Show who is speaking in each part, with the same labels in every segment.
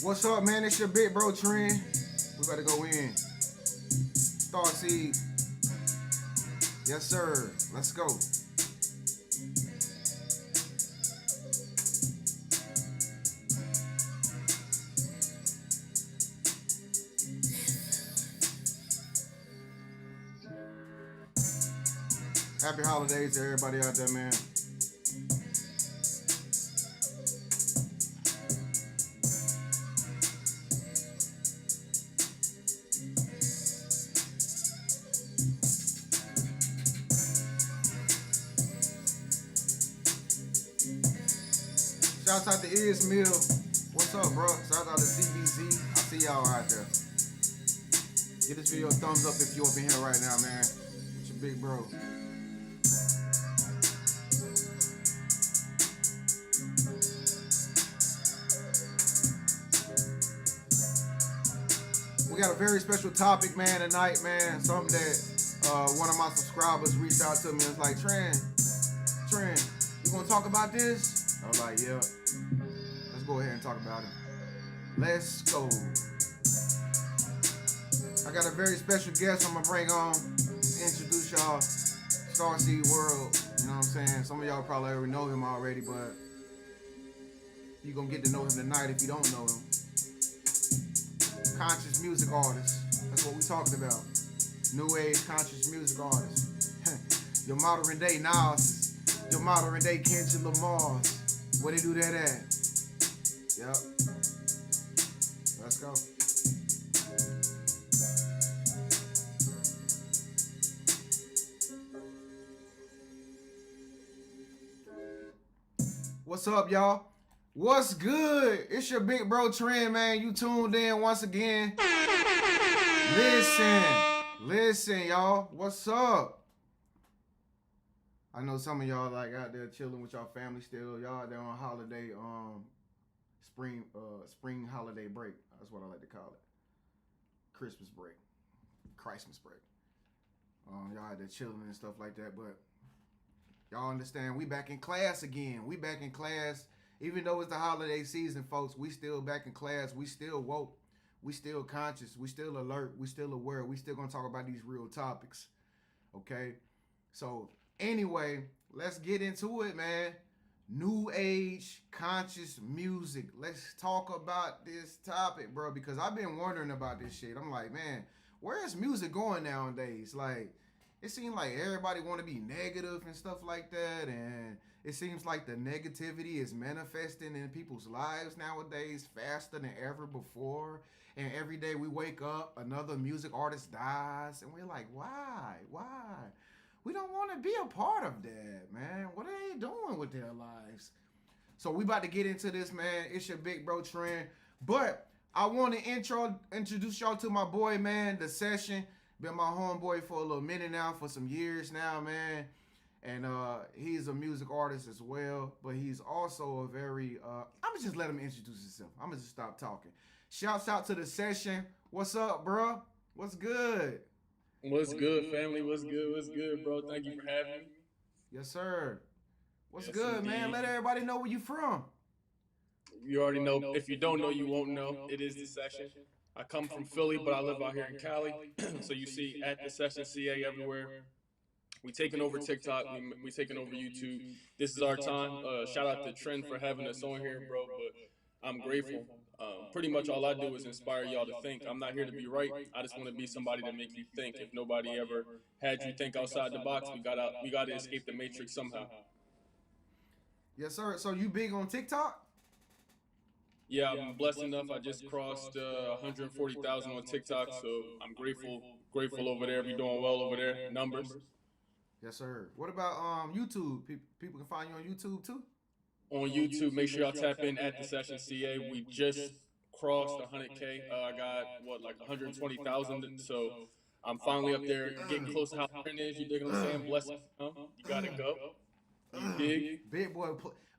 Speaker 1: What's up, man? It's your big bro Tren. We better go in. Starseed. Yes, sir. Let's go. Happy holidays to everybody out there, man. Shouts out to Ismail. What's up, bro? Shouts out to CBZ. I see y'all out there. Give this video a thumbs up if you up in here right now, man. It's your big bro. We got a very special topic, man, tonight, man. Something that one of my subscribers reached out to me and was like, Tren, you gonna talk about this? I was like, yeah. Let's go ahead and talk about it. Let's go. I got a very special guest I'm gonna bring on to introduce y'all Starseed World. You know what I'm saying? Some of y'all probably already know him already, but you gonna get to know him tonight if you don't know him. Conscious music artist. That's what we talking about. New age conscious music artist. Your modern day Nas. Your modern day Kendrick Lamar's. Where they do that at? Yep. Let's go. What's up, y'all? What's good? It's your big bro Tren, man. You tuned in once again. Listen, y'all. What's up? I know some of y'all like out there chilling with y'all family still. Y'all out there on holiday, spring holiday break. That's what I like to call it. Christmas break. Christmas break. Y'all out there chilling and stuff like that, but y'all understand we back in class again. We back in class. Even though it's the holiday season, folks, we still back in class. We still woke. We still conscious. We still alert. We still aware. We still gonna talk about these real topics. Okay? So anyway, let's get into it, man. New age conscious music. Let's talk about this topic, bro, because I've been wondering about this shit. I'm like, man, where is music going nowadays? Like, it seems like everybody want to be negative and stuff like that, and it seems like the negativity is manifesting in people's lives nowadays faster than ever before. And every day we wake up, another music artist dies, and we're like, why? We don't want to be a part of that, man. What are they doing with their lives? So we about to get into this, man. It's your big bro Tren. But I want to introduce y'all to my boy, man, The Session. Been my homeboy for a little minute now, for some years now, man. And he's a music artist as well, but he's also a very, I'm going to just let him introduce himself. I'm going to just stop talking. Shouts out to The Session. What's up, bro? What's good?
Speaker 2: What's good, family? What's good, bro? Thank you for having me.
Speaker 1: Yes, sir. What's
Speaker 2: Yes,
Speaker 1: good, man?
Speaker 2: indeed.
Speaker 1: Let everybody know where you from.
Speaker 2: You already know. If you don't know, you won't know. It is The Session. I come from Philly, but I live out here in Cali. So you see at The Session CA everywhere. We taking over TikTok. We taking over YouTube. This is our time. Shout out to Tren for having us on here, bro. But I'm grateful. Pretty much all I do is inspire y'all to think. I'm not here to be right. I just want to be somebody to make you think. If nobody ever had you think outside the box, we gotta escape the matrix somehow.
Speaker 1: Yes, sir. So you big on TikTok?
Speaker 2: Yeah, I'm blessed enough. I just crossed 140,000 on TikTok, so I'm grateful over there. We doing well over there. Numbers.
Speaker 1: Yes, sir. What about YouTube? People can find you on YouTube too?
Speaker 2: On YouTube, make sure y'all tap in at The Session CA. We just crossed 100K. I got like 120,000. So I'm finally up there, getting close to how Tren is. You dig what I'm saying? Bless. You gotta go. You dig?
Speaker 1: Big boy,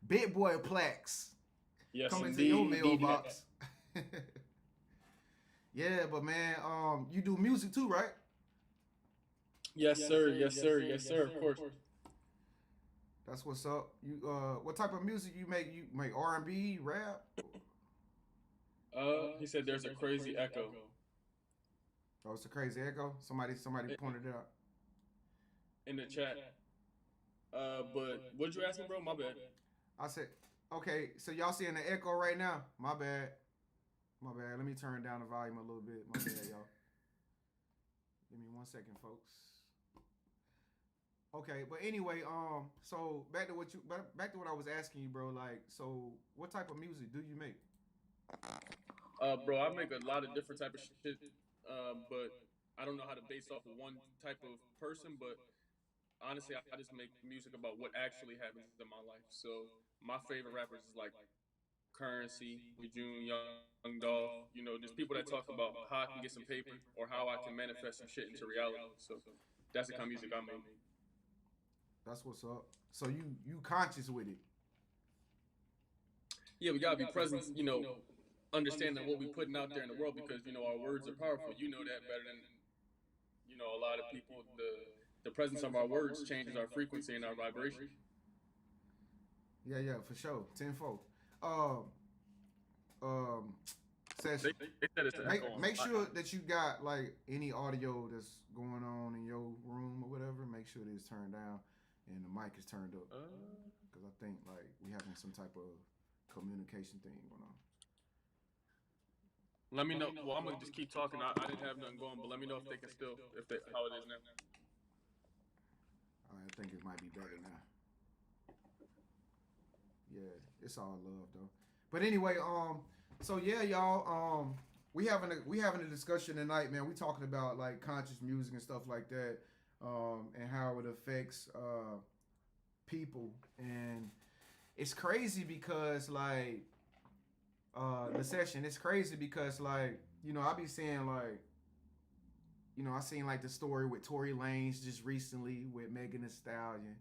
Speaker 1: big boy Plex.
Speaker 2: Yes,
Speaker 1: Coming to
Speaker 2: indeed.
Speaker 1: your mailbox. Yeah, but man, you do music too, right?
Speaker 2: Yes, sir. Yes, sir. Yes, sir. Of course.
Speaker 1: That's what's up. You what type of music you make? You make R&B, rap?
Speaker 2: He said there's a crazy echo
Speaker 1: Oh, it's a crazy echo. Somebody
Speaker 2: in,
Speaker 1: pointed it out.
Speaker 2: in the chat. But what'd you ask me, bro? My bad.
Speaker 1: I said, okay, so y'all seeing the echo right now? My bad. My bad. Let me turn down the volume a little bit. My bad, y'all. Give me 1 second, folks. Okay, but anyway, so back to what I was asking you, bro. Like, so what type of music do you make?
Speaker 2: Bro, I make a lot of different type of shit. But I don't know how to base off of one type of person. But honestly, I just make music about what actually happens in my life. So my favorite rappers is like Currency, June, Young Dolph. You know, there's people that talk about how I can get some paper or how I can manifest some shit into reality. So that's the kind of music I make.
Speaker 1: That's what's up. So you conscious with it.
Speaker 2: Yeah, we gotta be present. You know, understanding what we're putting out there in the world because you know our words are powerful. You know that better than a lot of people. The presence of our words changes our frequency and our vibration.
Speaker 1: Yeah, yeah, for sure. Tenfold. Um, um, Session.
Speaker 2: They said it's an echo on.
Speaker 1: Make sure that you got like any audio that's going on in your room or whatever. Make sure that it's turned down and the mic is turned up because I think like we having some type of communication thing going on.
Speaker 2: Let me know. Well, I'm gonna just keep talking. I didn't have nothing going, but let me know if they can still how it is now.
Speaker 1: I think it might be better now. Yeah, it's all love though. But anyway, so yeah, y'all, we having a discussion tonight, man. We talking about like conscious music and stuff like that, and how it affects people, and it's crazy because like the session, it's crazy because like I be saying like I seen like the story with Tory Lanez just recently with Megan Thee Stallion.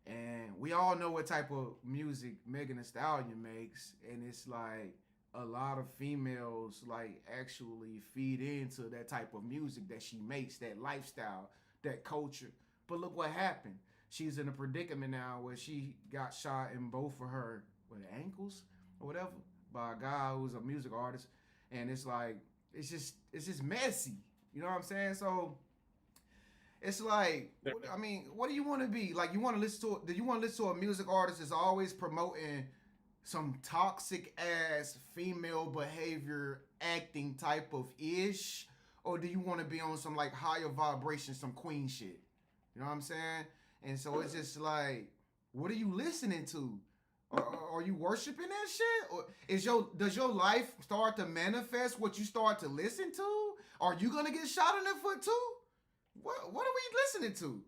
Speaker 1: And we all know what type of music Megan Thee Stallion makes, and it's like a lot of females like actually feed into that type of music that she makes, that lifestyle, that culture. But look what happened. She's in a predicament now where she got shot in both of her ankles or whatever by a guy who's a music artist, and it's like it's just messy. You know what I'm saying? So it's like, I mean, what do you want to be? Like, do you want to listen to a music artist that's always promoting some toxic ass female behavior acting type of ish? Or do you want to be on some like higher vibration, some queen shit? You know what I'm saying? And so it's just like, what are you listening to? Are you worshiping that shit? Or does your life start to manifest what you start to listen to? Are you gonna get shot in the foot too? What are we listening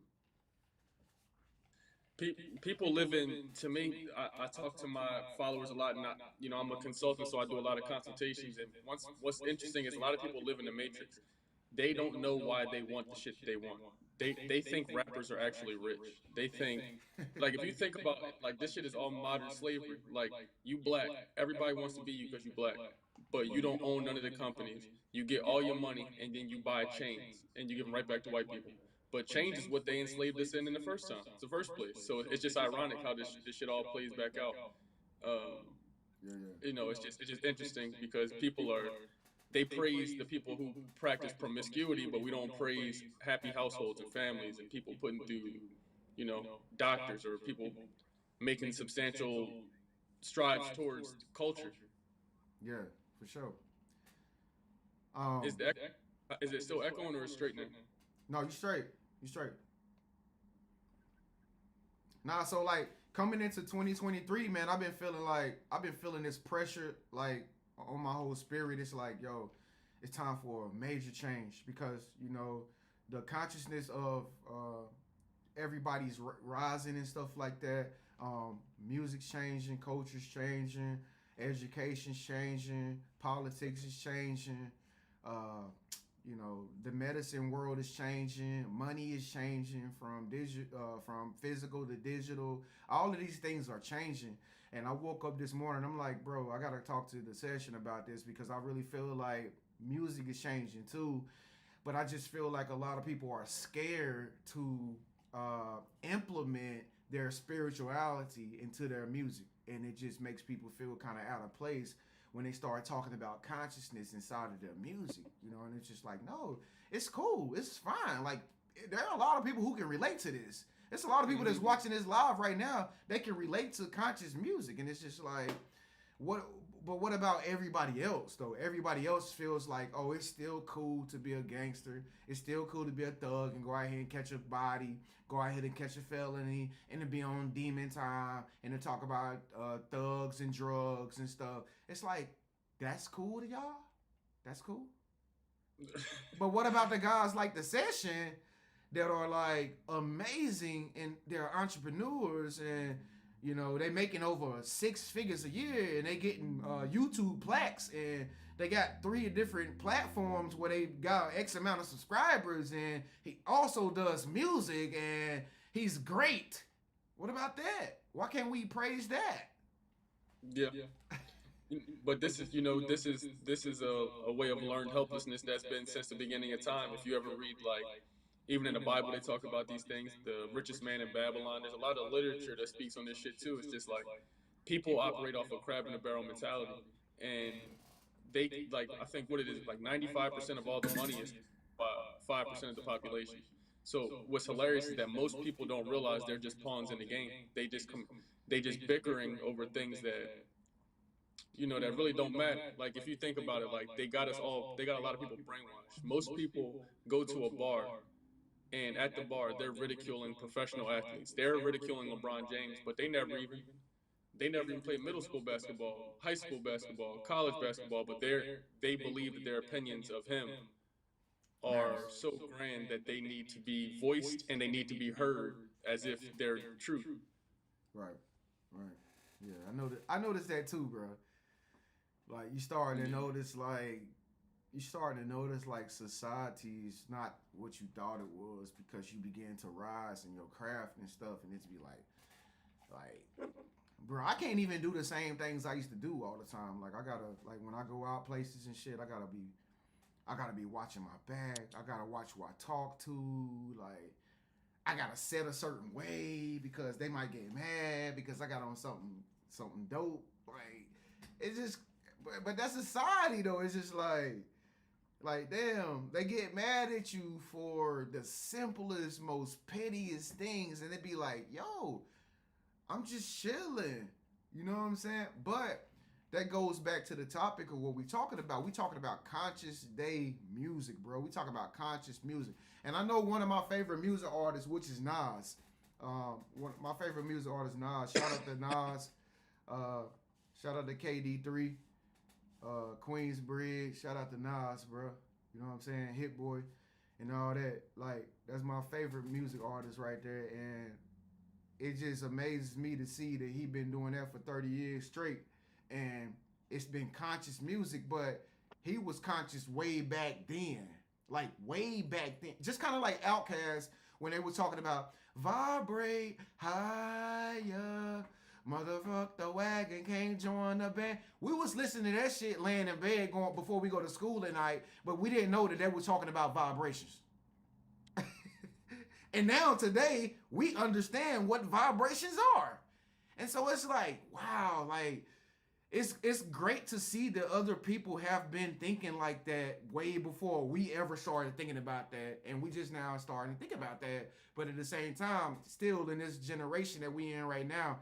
Speaker 1: to?
Speaker 2: People live in. To me, I talk to my followers a lot, and I'm a consultant, so I do a lot of consultations. And what's interesting is a lot of people live in the matrix. They don't know why they want the shit they want. They think rappers are actually rich. They think, like, if you think about it, like this shit is all modern slavery. Like, you black, everybody wants to be you because you black, but you don't own none of the companies. You get all your money and then you buy chains and you give them right back to white people. But change is what they enslaved us in the first time, the first place. So it's just ironic how this shit all plays back out. Um,
Speaker 1: Yeah, yeah.
Speaker 2: it's just interesting because they praise the people who practice promiscuity, but we don't praise happy households and families and people putting through, doctors or people making substantial strides towards culture.
Speaker 1: Yeah, for sure.
Speaker 2: Is the is it still echoing or is it straightening?
Speaker 1: No, you straight. You straight. Nah, so like coming into 2023, man, I've been feeling this pressure like on my whole spirit. It's like, yo, it's time for a major change because the consciousness of everybody's rising and stuff like that. Music's changing, culture's changing, education's changing, politics is changing. The medicine world is changing, money is changing from physical to digital. All of these things are changing. And I woke up this morning, I'm like, bro, I gotta talk to the session about this because I really feel like music is changing too. But I just feel like a lot of people are scared to implement their spirituality into their music. And it just makes people feel kind of out of place when they start talking about consciousness inside of their music, you know, and it's just like, no, it's cool, it's fine. Like there are a lot of people who can relate to this. There's a lot of people that's watching this live right now that can relate to conscious music, and it's just like, what? But what about everybody else though? Everybody else feels like, oh, it's still cool to be a gangster. It's still cool to be a thug and go out here and catch a body, go out here and catch a felony, and to be on demon time and to talk about thugs and drugs and stuff. It's like, that's cool to y'all. That's cool. But what about the guys like the Session that are like amazing and they're entrepreneurs and you know they making over 6 figures a year and they getting YouTube plaques and they got 3 different platforms where they got X amount of subscribers and he also does music and he's great. What about that? Why can't we praise that?
Speaker 2: Yeah. But this is, this is a way of learned helplessness that's been since the beginning of time. If you ever read, like, even in the Bible, they talk about these things. The richest man in Babylon. There's a lot of literature that speaks on this shit too. It's just like people operate off a crab in a barrel mentality, and they like I think what it is like 95% of all the money is 5% of the population. So what's hilarious is that most people don't realize they're just pawns in the game. They just bickering over things that that really don't matter. Like if you think about it, like they got a lot of people brainwashed. Most people go to a bar and at the bar they're ridiculing professional athletes. They're ridiculing LeBron James, but they never even played middle school basketball, high school basketball, college basketball, but they believe that their opinions of him are so grand that they need to be voiced and they need to be heard as if they're true.
Speaker 1: Right, right. Yeah, I know that. I noticed that too, bro. Like you starting to notice like society's not what you thought it was because you begin to rise in your craft and stuff, and it's be like, bro, I can't even do the same things I used to do all the time. Like I gotta like when I go out places and shit, I gotta be watching my back. I gotta watch who I talk to. Like I gotta set a certain way because they might get mad because I got on something dope. Like it's just, but that's society though. It's just like damn, they get mad at you for the simplest, most pettiest things, and they be like, yo, I'm just chilling. You know what I'm saying? But that goes back to the topic of what we talking about. We talking about conscious day music, bro. We talking about conscious music. And I know one of my favorite music artists, which is Nas. One of my favorite music artists, Nas. Shout out to Nas. Shout out to KD3. Queensbridge. Shout out to Nas, bro. You know what I'm saying? Hit Boy and all that. Like, that's my favorite music artist right there. And it just amazes me to see that he been doing that for 30 years straight. And it's been conscious music, but he was conscious way back then. Like way back then. Just kind of like Outkast when they were talking about vibrate higher. Motherfuck the wagon can't join the band. We was listening to that shit laying in bed going before we go to school at night, but we didn't know that they were talking about vibrations. And now today we understand what vibrations are. And so it's like, wow, like it's great to see that other people have been thinking like that way before we ever started thinking about that, and we just now starting to think about that. But at the same time, still in this generation that we in right now,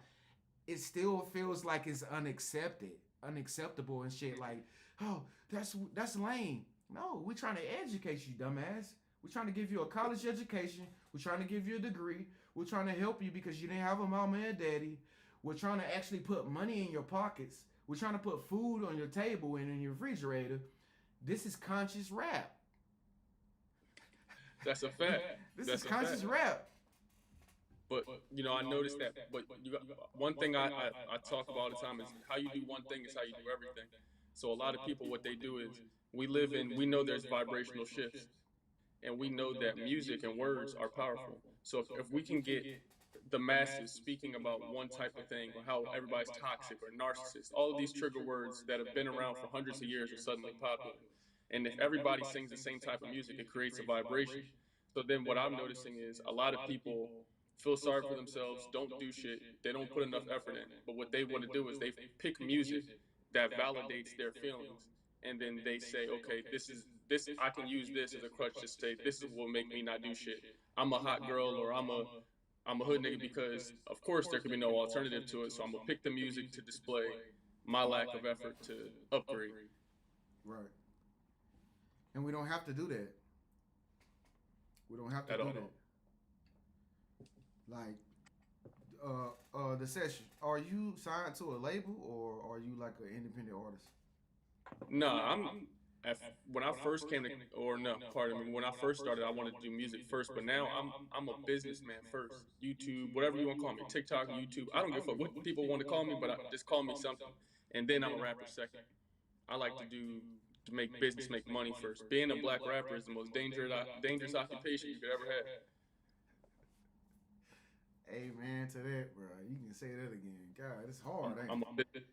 Speaker 1: it still feels like it's unacceptable and shit. Like, oh, that's lame. No, we're trying to educate you, dumbass. We're trying to give you a college education. We're trying to give you a degree. We're trying to help you because you didn't have a mama and daddy. We're trying to actually put money in your pockets. We're trying to put food on your table and in your refrigerator. This is conscious rap.
Speaker 2: That's a fact.
Speaker 1: This is conscious rap.
Speaker 2: But I noticed that. But one thing I talk about all the time is how you do one thing is how you do everything. So a lot of people, what they do is we know there's vibrational shifts, and we know that music and words are powerful. So if we can get the masses speaking about one type of thing, or how everybody's toxic or narcissist, all of these trigger words that have been around for hundreds of years are suddenly popular. And if everybody sings the same type of music, it creates a vibration. So then what I'm noticing is a lot of people feel sorry for themselves, don't do shit, they don't put enough effort in. But what they want to do is they pick music that validates their feelings, and then they say, okay, this I can use this as a crutch to say this is what make me not do shit. I'm a hot girl, or I'm a hood nigga, because of course there could be no alternative to it. So I'm gonna pick the music to display my lack of effort to upgrade.
Speaker 1: Right. And we don't have to do that. We don't have to do that. Like, the session. Are you signed to a label, or are you like an independent artist?
Speaker 2: No, when I first came to, or no, pardon me, when I first started, I wanted to do music first, but now I'm a businessman first. YouTube, whatever you want to call me, TikTok, YouTube. I don't give a fuck what people want to call me, but just call me something. And then I'm a rapper second. I like to make business, make money first. Being a black rapper is the most dangerous occupation you could ever have.
Speaker 1: Amen to that, bro. You can say that again. God, it's hard, ain't
Speaker 2: I'm
Speaker 1: it?
Speaker 2: a business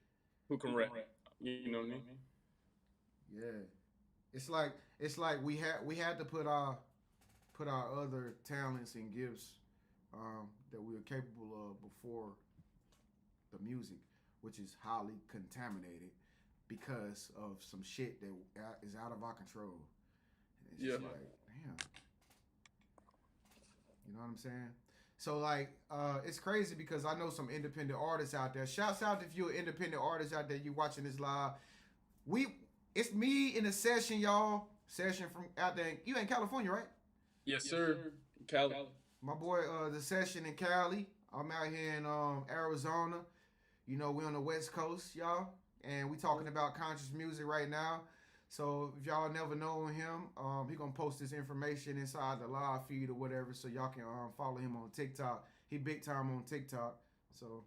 Speaker 2: who can rap. You know what I mean?
Speaker 1: Yeah. It's like we had to put our other talents and gifts that we are capable of before the music, which is highly contaminated because of some shit that is out of our control. And it's just like, damn. You know what I'm saying? So like, it's crazy because I know some independent artists out there. Shouts out if you're an independent artist out there, you watching this live. It's me in a session, y'all. Session from out there. You in California, right?
Speaker 2: Yes, sir. Cali.
Speaker 1: My boy, the session in Cali. I'm out here in Arizona. You know, we on the West Coast, y'all. And we talking about conscious music right now. So if y'all never know him, he gonna post this information inside the live feed or whatever, so y'all can follow him on TikTok. He big time on TikTok. So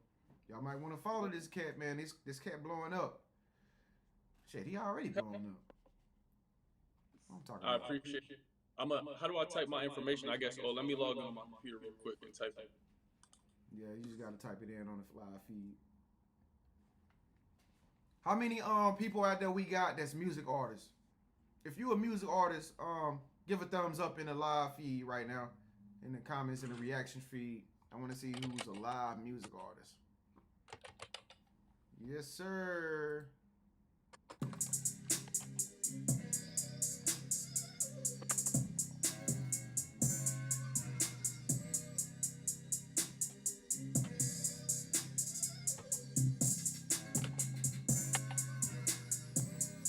Speaker 1: y'all might want to follow this cat, man. This cat blowing up. Shit, he already blowing up. I'm talking
Speaker 2: I
Speaker 1: about.
Speaker 2: appreciate it. How do I type my information? I guess. Oh, let me log in on my computer real quick and type it.
Speaker 1: Yeah, you just gotta type it in on the live feed. How many people out there we got that's music artists? If you a music artist, give a thumbs up in the live feed right now, in the comments in the reaction feed. I want to see who's a live music artist. Yes, sir.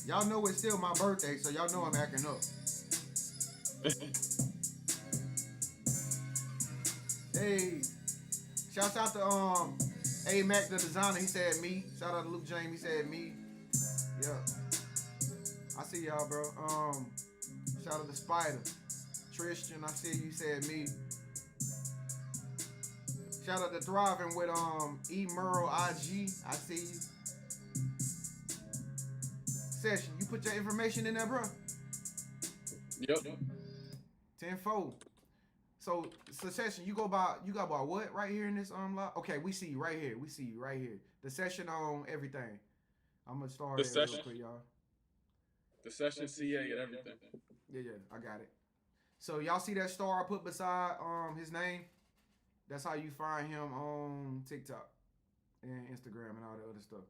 Speaker 1: Y'all know it's still my birthday, so y'all know I'm acting up. Hey, shouts out to A Mac the designer. He said me. Shout out to Luke James. He said me. Yeah. I see y'all, bro. Shout out to Spider. Tristan, I see you said me. Shout out to Thriving with E Merle IG. I see you. Session, you put your information in there, bro.
Speaker 2: Yep.
Speaker 1: 10-4. So session, you got by what right here in this live? Okay, we see you right here. We see you right here. The session on everything. I'm gonna start it real quick, y'all.
Speaker 2: The session CA and everything.
Speaker 1: Yeah, I got it. So y'all see that star I put beside his name? That's how you find him on TikTok and Instagram and all the other stuff.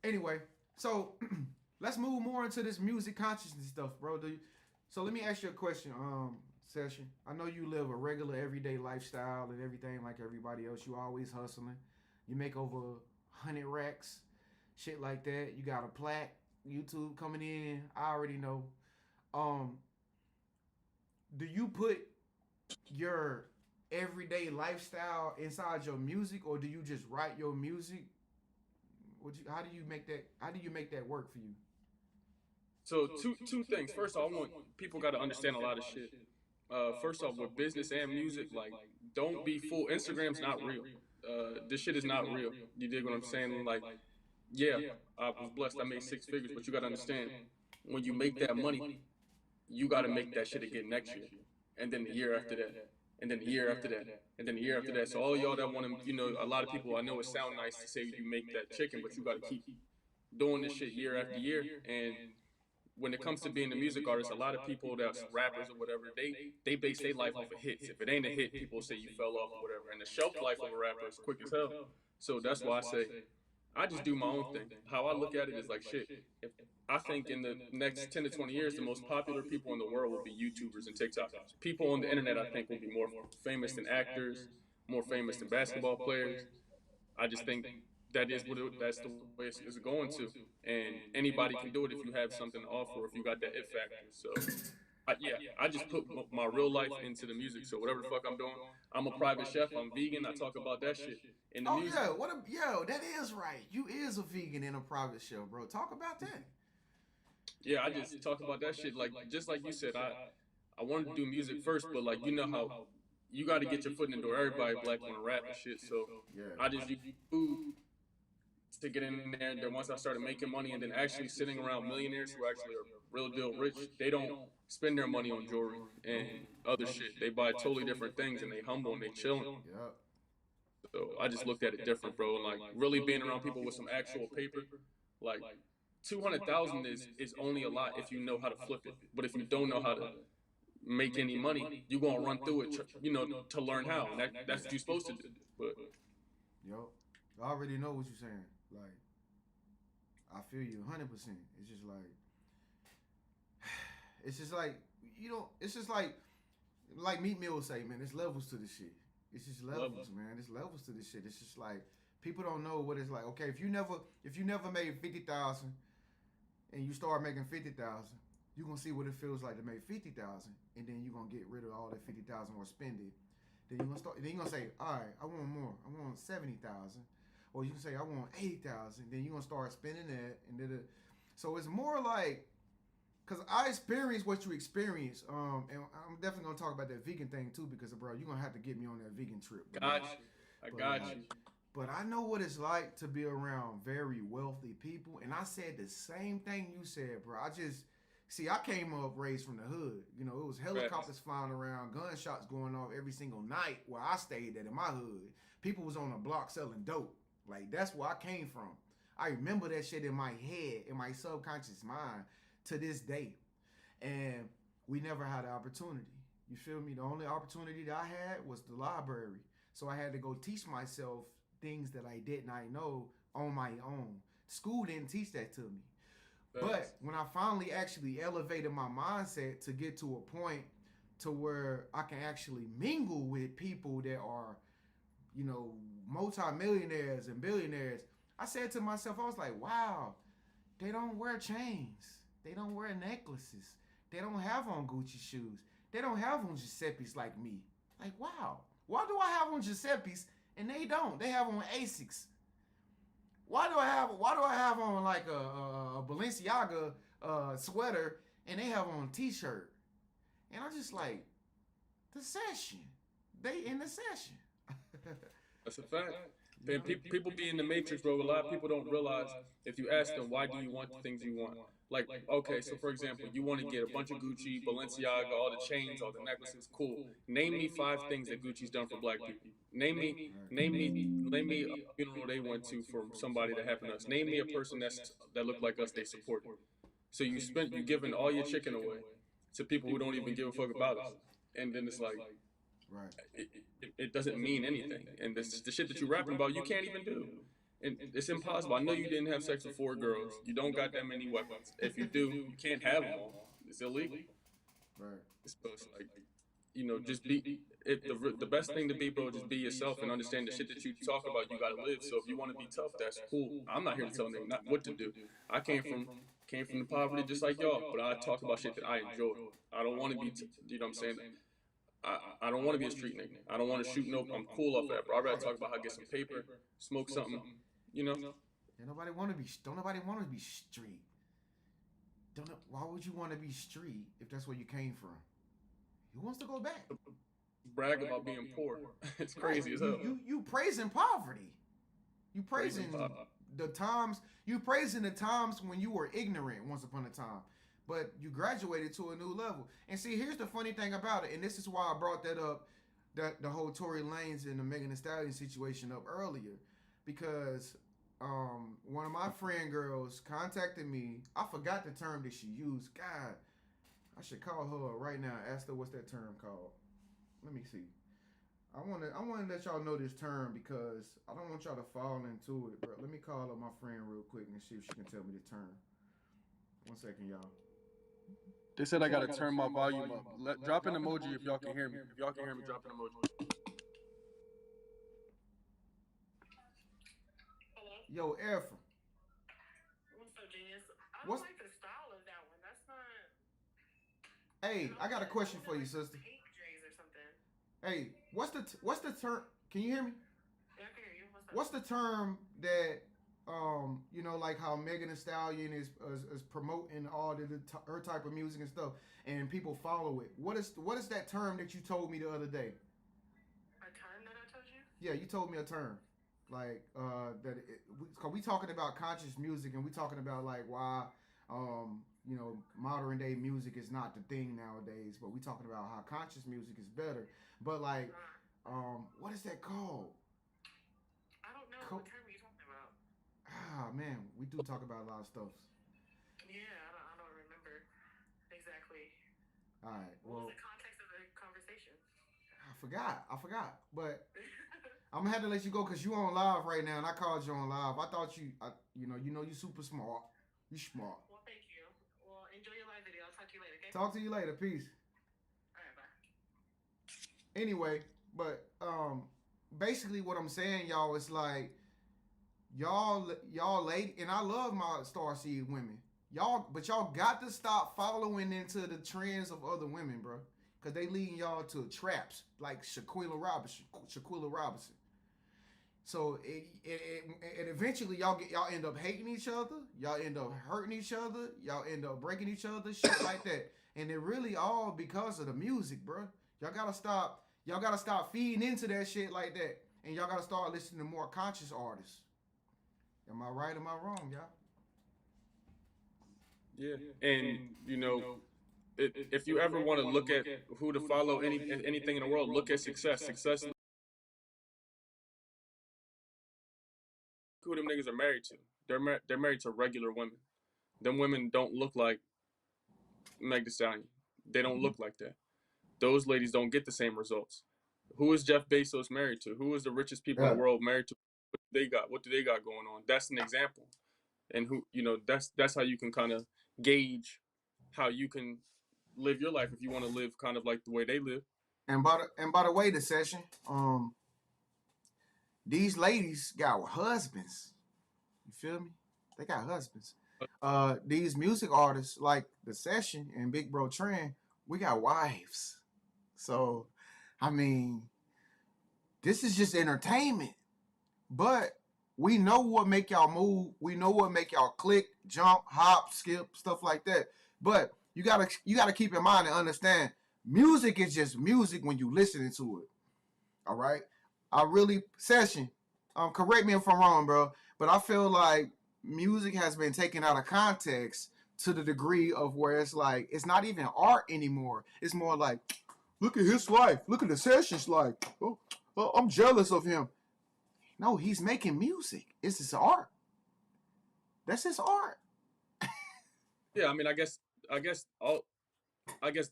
Speaker 1: Anyway, so let's move more into this music consciousness stuff, bro. So let me ask you a question, Session. I know you live a regular everyday lifestyle and everything like everybody else. You always hustling. You make over 100 racks, shit like that. You got a plaque, YouTube coming in. I already know. Do you put your everyday lifestyle inside your music, or do you just write your music? How do you make that work for you?
Speaker 2: So two things. First off, I want people got to understand a lot of shit. First off, with business and music, like, don't be fooled. Instagram's not real. This shit is not real. You dig what I'm saying? Like, yeah, I was blessed. I made 6 figures, but you got to understand, when you make that money, you got to make that shit again next year, and then the year after that, and then the year after that, and then the year after that. So all y'all that want to, a lot of people, I know it sound nice to say you make that chicken, but you got to keep doing this shit year after year. And when it comes to being a music artist, a lot of people that's rappers or whatever, they base their life off of hits. If it ain't a hit, people say you fell off or whatever. And the shelf life of a rapper is quick as hell. So that's why I say, I just do my own thing. How I look at it is like shit. If I think in the next 10 to 20 years, the most popular people in the world will be YouTubers and TikTokers. People on the internet, I think, will be more famous than actors, more famous than basketball players. I just think that's the way it's going to, and anybody can do it if you have something to offer, if you got that it factor. So, yeah, I just put my real life into the music. So whatever the fuck I'm doing, I'm a private chef. I'm vegan. I talk about that shit in the
Speaker 1: Oh
Speaker 2: music.
Speaker 1: yeah, that is right. You is a vegan in a private show, bro. Talk about that.
Speaker 2: Yeah, I just talk about that shit. Like just like you said, I wanted to do music first, but like you know how you got to get your foot in the door. Everybody black want to rap and shit. So
Speaker 1: Yeah.
Speaker 2: I just use food to get in there. And then once I started making money, and then actually sitting around millionaires who actually are real deal rich, they don't spend their money on jewelry and other shit. They buy totally different things, and they humble and they chilling.
Speaker 1: Yep.
Speaker 2: So I just looked at it different, bro. And like really being around people with some actual paper, like 200,000 is only a lot if you know how to flip it. But if you don't know how to make any money, you're gonna run through it, to learn how. And that's what you're supposed to do. But
Speaker 1: Yo, I already know what you're saying. Like, I feel you 100%. It's just like, it's just like Meat Mill would say, man, there's levels to this shit. It's just levels, man. There's levels to this shit. It's just like, people don't know what it's like. Okay, if you never made 50,000 and you start making 50,000, you're gonna see what it feels like to make 50,000, and then you're gonna get rid of all that 50,000 or spend it. Then you're gonna say, all right, I want more. I want 70,000. Or you can say, I want 80,000. Then you're gonna start spending that, and so it's more like, because I experienced what you experienced, and I'm definitely gonna talk about that vegan thing too, because bro, you're gonna have to get me on that vegan trip.
Speaker 2: got you. I got you.
Speaker 1: But I know what it's like to be around very wealthy people, and I said the same thing you said, bro. I came up raised from the hood. You know, it was helicopters flying around, gunshots going off every single night where I stayed at in my hood. People was on the block selling dope. Like, that's where I came from. I remember that shit in my head, in my subconscious mind, to this day. And we never had the opportunity. You feel me? The only opportunity that I had was the library. So I had to go teach myself things that I did not know on my own. School didn't teach that to me. But when I finally actually elevated my mindset to get to a point to where I can actually mingle with people that are, multimillionaires and billionaires, I said to myself, I was like, wow, they don't wear chains. They don't wear necklaces. They don't have on Gucci shoes. They don't have on Giuseppe's like me. Like, wow. Why do I have on Giuseppe's and they don't? They have on Asics. Why do I have on like a Balenciaga sweater and they have on a t-shirt? And I'm just like, the session. They in the session.
Speaker 2: That's a fact. Man, people be in the matrix, bro. A lot of people don't realize, if you ask them, why do you want the things you want? Like, okay, so for example, you want to get a bunch of Gucci, Balenciaga, all the chains, all the necklaces, cool. Name me 5 things that Gucci's done for black people. Name me a funeral they went to for somebody that happened to us. Name me a person that looked like us they supported. So you giving all your chicken away to people who don't even give a fuck about us. And then it's like,
Speaker 1: right.
Speaker 2: It doesn't mean anything. And the shit that you're rapping about, you can't even do. And it's impossible. I know you didn't have sex with 4 girls. You don't got that many weapons. If you do, you can't have them all. It's illegal.
Speaker 1: Right.
Speaker 2: So it's like, just be. The best thing to be, bro, just be yourself and understand the shit that you talk about. You gotta live. So if you want to be tough, that's cool. I'm not here to tell them not what to do. I came from the poverty just like y'all, but I talk about shit that I enjoy. I don't want to be. You know what I'm saying? I don't want to be a street nigga. I don't want to shoot no. I'm cool off that, bro. I'd rather talk about how to get some paper, smoke something,
Speaker 1: And nobody want to be. Don't nobody want to be street. Why would you want to be street if that's where you came from? Who wants to go back?
Speaker 2: Brag about being poor. It's crazy as hell.
Speaker 1: You praising poverty. You praising the times. You praising the times when you were ignorant once upon a time. But you graduated to a new level. And see, here's the funny thing about it, and this is why I brought that up, the whole Tory Lanez and the Megan Thee Stallion situation up earlier, because one of my friend girls contacted me. I forgot the term that she used. God, I should call her right now. Ask her what's that term called. Let me see. I wanna let y'all know this term because I don't want y'all to fall into it, bro. Let me call up my friend real quick and see if she can tell me the term. 1 second, y'all.
Speaker 2: They said I gotta turn my volume up. Drop an emoji if y'all can hear me. If y'all can hear me, drop an emoji.
Speaker 3: Hello?
Speaker 1: Yo, Ephraim.
Speaker 3: What's up, genius? I don't
Speaker 1: What's
Speaker 3: like the style of that one. That's not.
Speaker 1: Hey, I got a question for you, sister.
Speaker 3: Pink J's or something.
Speaker 1: Hey, what's the term? Can you hear me?
Speaker 3: Yeah, I can hear you. What's up?
Speaker 1: What's the term that like how Megan Thee Stallion is promoting all her type of music and stuff, and people follow it. What is that term that you told me the other day?
Speaker 3: A term that I told you?
Speaker 1: Yeah, you told me a term, like cause we talking about conscious music, and we talking about like why modern day music is not the thing nowadays, but we talking about how conscious music is better. But like, what is that called?
Speaker 3: I don't know. What term are you talking about?
Speaker 1: Ah, man, we do talk about a lot of stuff.
Speaker 3: Yeah, I don't remember exactly.
Speaker 1: All right.
Speaker 3: What was the context of the conversation?
Speaker 1: I forgot. But I'm gonna have to let you go because you on live right now, and I called you on live. I thought you super smart. You smart.
Speaker 3: Well, thank you. Well, enjoy your live video. I'll talk to you later. Okay.
Speaker 1: Talk to you later. Peace.
Speaker 3: All right. Bye.
Speaker 1: Anyway, but basically what I'm saying, y'all, is like y'all lady, and I love my starseed women. But y'all got to stop following into the trends of other women, bro. Cause they leading y'all to traps like Shaquilla Robinson. So it eventually y'all end up hating each other. Y'all end up hurting each other. Y'all end up breaking each other. Shit like that. And it really all because of the music, bro. Y'all gotta stop. Y'all gotta stop feeding into that shit like that. And y'all gotta start listening to more conscious artists. Am I right? Am I wrong, y'all?
Speaker 2: Yeah, and if you ever want to look at who to follow, anything in the world, look at success. Success. Who them niggas are married to? They're married to regular women. Them women don't look like Meg Thee Stallion. They don't look like that. Those ladies don't get the same results. Who is Jeff Bezos married to? Who is the richest people in the world married to? What do they got going on? That's an example. And that's how you can kind of gauge how you can live your life if you want to live kind of like the way they live.
Speaker 1: And by the way, the session, these ladies got husbands. You feel me? They got husbands. These music artists like the session and Big Bro Tren, we got wives. So, I mean, this is just entertainment. But we know what make y'all move. We know what make y'all click, jump, hop, skip, stuff like that. But you gotta keep in mind and understand, music is just music when you listening to it. All right. I really session. Correct me if I'm wrong, bro. But I feel like music has been taken out of context to the degree of where it's like it's not even art anymore. It's more like, look at his life. Look at the sessions life. Oh, I'm jealous of him. No, he's making music. It's his art. That's his art.
Speaker 2: Yeah, I mean, I guess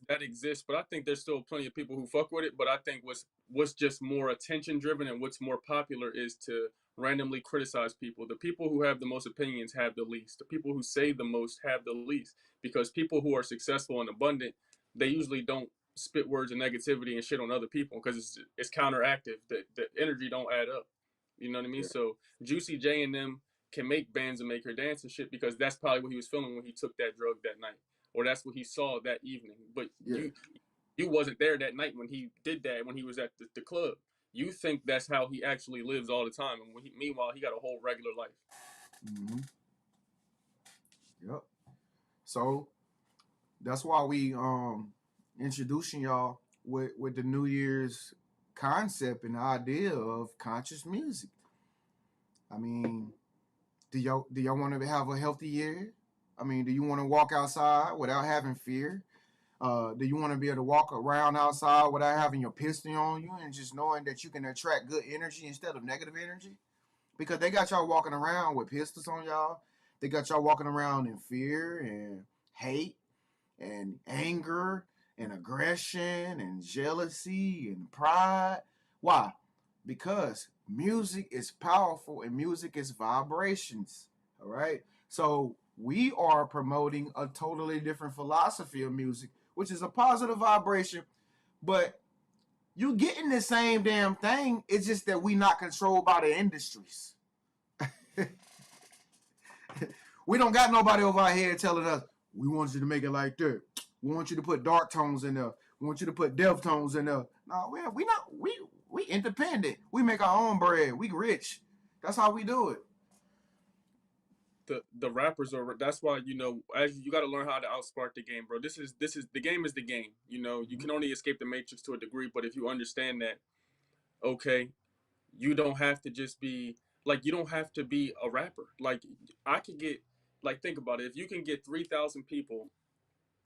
Speaker 2: that exists, but I think there's still plenty of people who fuck with it. But I think what's just more attention driven and what's more popular is to randomly criticize people. The people who have the most opinions have the least. The people who say the most have the least. Because people who are successful and abundant, they usually don't spit words of negativity and shit on other people because it's counteractive. The energy don't add up. You know what I mean?
Speaker 1: Yeah.
Speaker 2: So Juicy J and them can make bands and make her dance and shit because that's probably what he was feeling when he took that drug that night, or that's what he saw that evening. But
Speaker 1: Yeah.
Speaker 2: you wasn't there that night when he did that, when he was at the club. You think that's how he actually lives all the time, and meanwhile he got a whole regular life.
Speaker 1: Mm-hmm. Yep. So that's why we introducing y'all with the New Year's concept and the idea of conscious music. I mean, do y'all want to have a healthy year? I mean, do you want to walk outside without having fear? Do you want to be able to walk around outside without having your pistol on you and just knowing that you can attract good energy instead of negative energy? Because they got y'all walking around with pistols on y'all. They got y'all walking around in fear and hate and anger and aggression and jealousy and pride. Why? Because music is powerful and music is vibrations. All right. So we are promoting a totally different philosophy of music, which is a positive vibration, but you getting the same damn thing. It's just that we not controlled by the industries. We don't got nobody over our head telling us, we want you to make it like that. We want you to put dark tones in there. We want you to put death tones in there. No, we not we independent. We make our own bread. We rich. That's how we do it.
Speaker 2: The rappers are, that's why, as you got to learn how to outspark the game, bro. This is the game is the game. You can only escape the matrix to a degree, but if you understand that, okay, you don't have to just be like, you don't have to be a rapper. Like, I could get, like, think about it. If you can get 3,000 people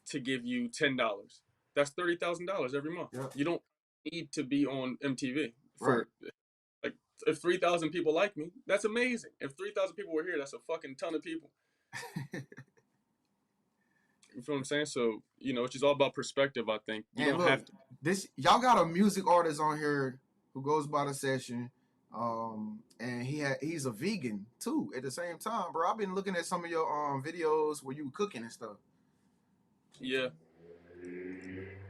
Speaker 2: to give you $10, that's $30,000 every month.
Speaker 1: Yeah.
Speaker 2: You don't need to be on MTV
Speaker 1: Right.
Speaker 2: for like, if 3,000 people like me, that's amazing. If 3,000 people were here, that's a fucking ton of people. You feel what I'm saying? So, it's just all about perspective, I think. You
Speaker 1: And
Speaker 2: don't
Speaker 1: look,
Speaker 2: have to.
Speaker 1: y'all got a music artist on here who goes by the session. And he's a vegan too at the same time, bro. I've been looking at some of your videos where you cooking and stuff.
Speaker 2: Yeah.